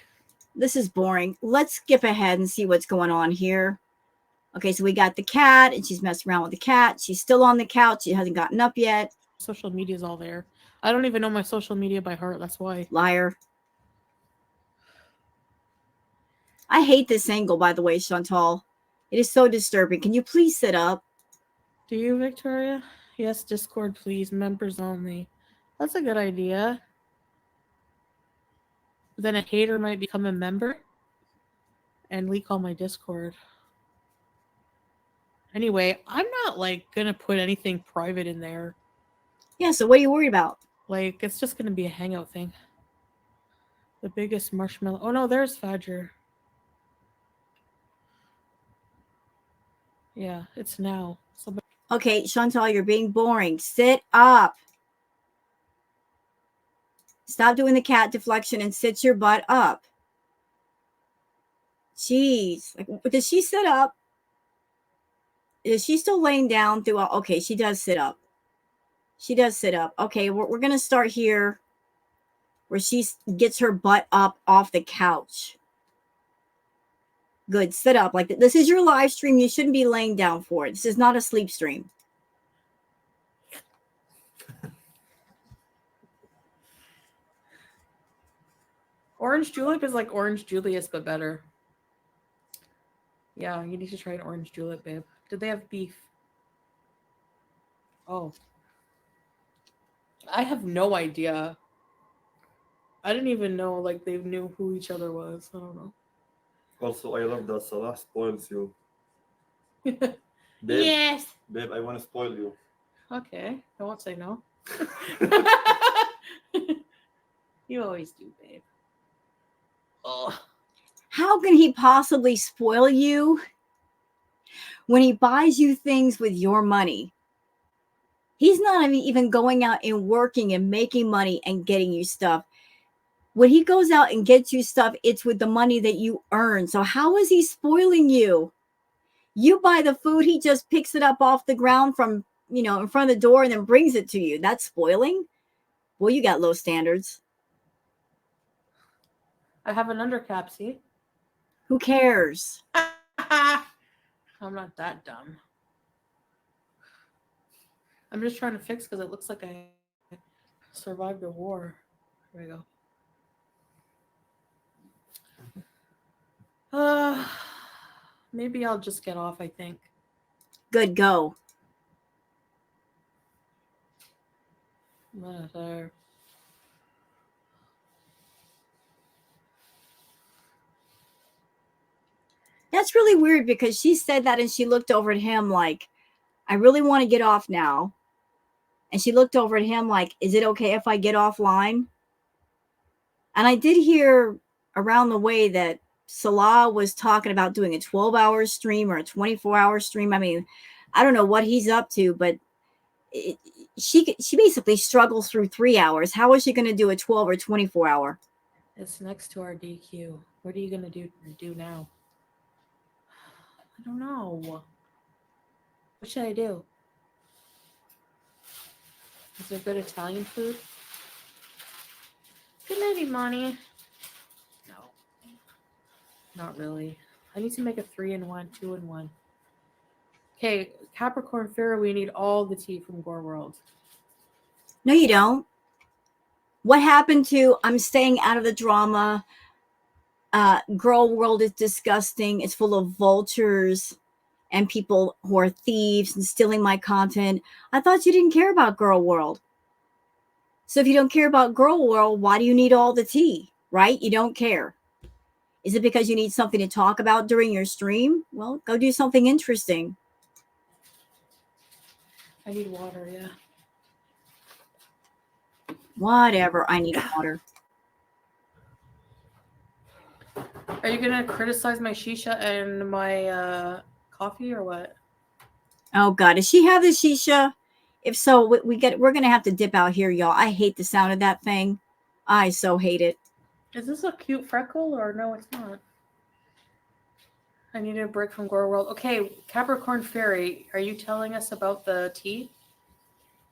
This is boring. Let's skip ahead and see what's going on here. Okay, so we got the cat, and she's messing around with the cat. She's still on the couch. She hasn't gotten up yet. Social media's all there. I don't even know my social media by heart, that's why. Liar. I hate this angle, by the way, Chantal. It is so disturbing. Can you please sit up? Do you, Victoria? Yes, Discord, please. Members only. That's a good idea. Then a hater might become a member and leak all my Discord. Anyway, I'm not like gonna put anything private in there. Yeah, so what are you worried about? Like, it's just gonna be a hangout thing. The biggest marshmallow. Oh no, there's Fadger. Yeah, it's now. Somebody... Okay, Chantal, you're being boring. Sit up. Stop doing the cat deflection and sit your butt up. Jeez. Like, does she sit up? Is she still laying down throughout? Okay, she does sit up. She does sit up. Okay, we're going to start here where she gets her butt up off the couch. Good. Sit up. Like, this is your live stream. You shouldn't be laying down for it. This is not a sleep stream. Orange Julep is like Orange Julius, but better. Yeah, you need to try an Orange Julep, babe. Did they have beef? Oh. I have no idea. I didn't even know like they knew who each other was. I don't know. Also, I love that Salah spoils you. Babe, Yes. babe, I want to spoil you. Okay. I won't say no. You always do, babe. Oh. How can he possibly spoil you when he buys you things with your money? He's not even going out and working and making money and getting you stuff. When he goes out and gets you stuff, it's with the money that you earn. So how is he spoiling you? You buy the food, he just picks it up off the ground from, in front of the door and then brings it to you. That's spoiling? Well, you got low standards. I have an undercap, see? Who cares? I'm not that dumb. I'm just trying to fix because it looks like I survived a war. There we go. Maybe I'll just get off, I think. Good, go. There. That's really weird because she said that and she looked over at him like, I really want to get off now. And she looked over at him like, is it okay if I get offline? And I did hear around the way that Salah was talking about doing a 12-hour stream or a 24-hour stream. I mean, I don't know what he's up to, but she basically struggles through 3 hours. How is she going to do a 12 or 24 hour? It's next to our DQ. What are you going to do now? I don't know. What should I do? Is there good Italian food? Good night, Imani. No. Not really. I need to make a 3-in-1, 2-in-1. Okay, Capricorn Pharaoh, we need all the tea from Gore World. No, you don't. What happened to I'm staying out of the drama? Girl World is disgusting. It's full of vultures and people who are thieves and stealing my content. I thought you didn't care about Girl World. So if you don't care about Girl World, why do you need all the tea, right? You don't care. Is it because you need something to talk about during your stream? Well, go do something interesting. I need water, yeah. Whatever, I need water. Are you gonna criticize my shisha and my coffee or what? Oh God, does she have the shisha? If so, we're gonna have to dip out here, y'all. I hate the sound of that thing. I so hate it. Is this a cute freckle or no? It's not. I need a break from Gore World. Okay, Capricorn Fairy, are you telling us about the tea?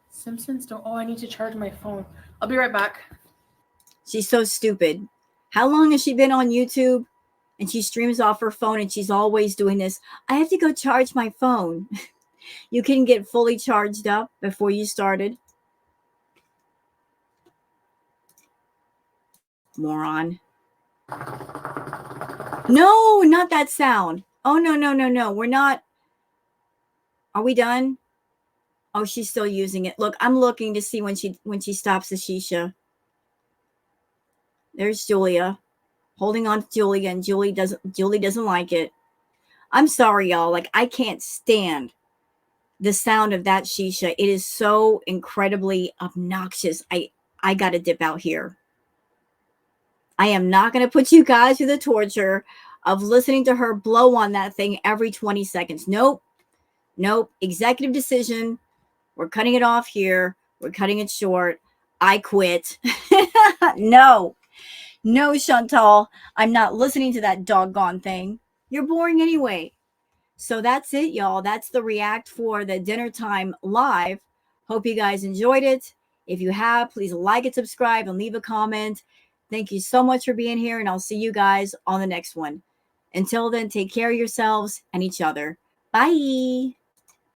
Simpsons don't. Oh, I need to charge my phone. I'll be right back. She's so stupid. How long has she been on YouTube? And she streams off her phone and she's always doing this. I have to go charge my phone. You can get fully charged up before you started. Moron. No, not that sound. Oh, no. We're not. Are we done? Oh, she's still using it. Look, I'm looking to see when she stops the shisha. There's Julia. Holding on to Julia, and Julie doesn't like it. I'm sorry, y'all. Like, I can't stand the sound of that shisha. It is so incredibly obnoxious. I gotta dip out here. I am not gonna put you guys through the torture of listening to her blow on that thing every 20 seconds. Nope. Executive decision. We're cutting it off here. We're cutting it short. I quit. No, Shantal. I'm not listening to that doggone thing. You're boring anyway. So that's it, y'all. That's the react for the dinner time live. Hope you guys enjoyed it. If you have, please like it, subscribe, and leave a comment. Thank you so much for being here, and I'll see you guys on the next one. Until then, take care of yourselves and each other. Bye.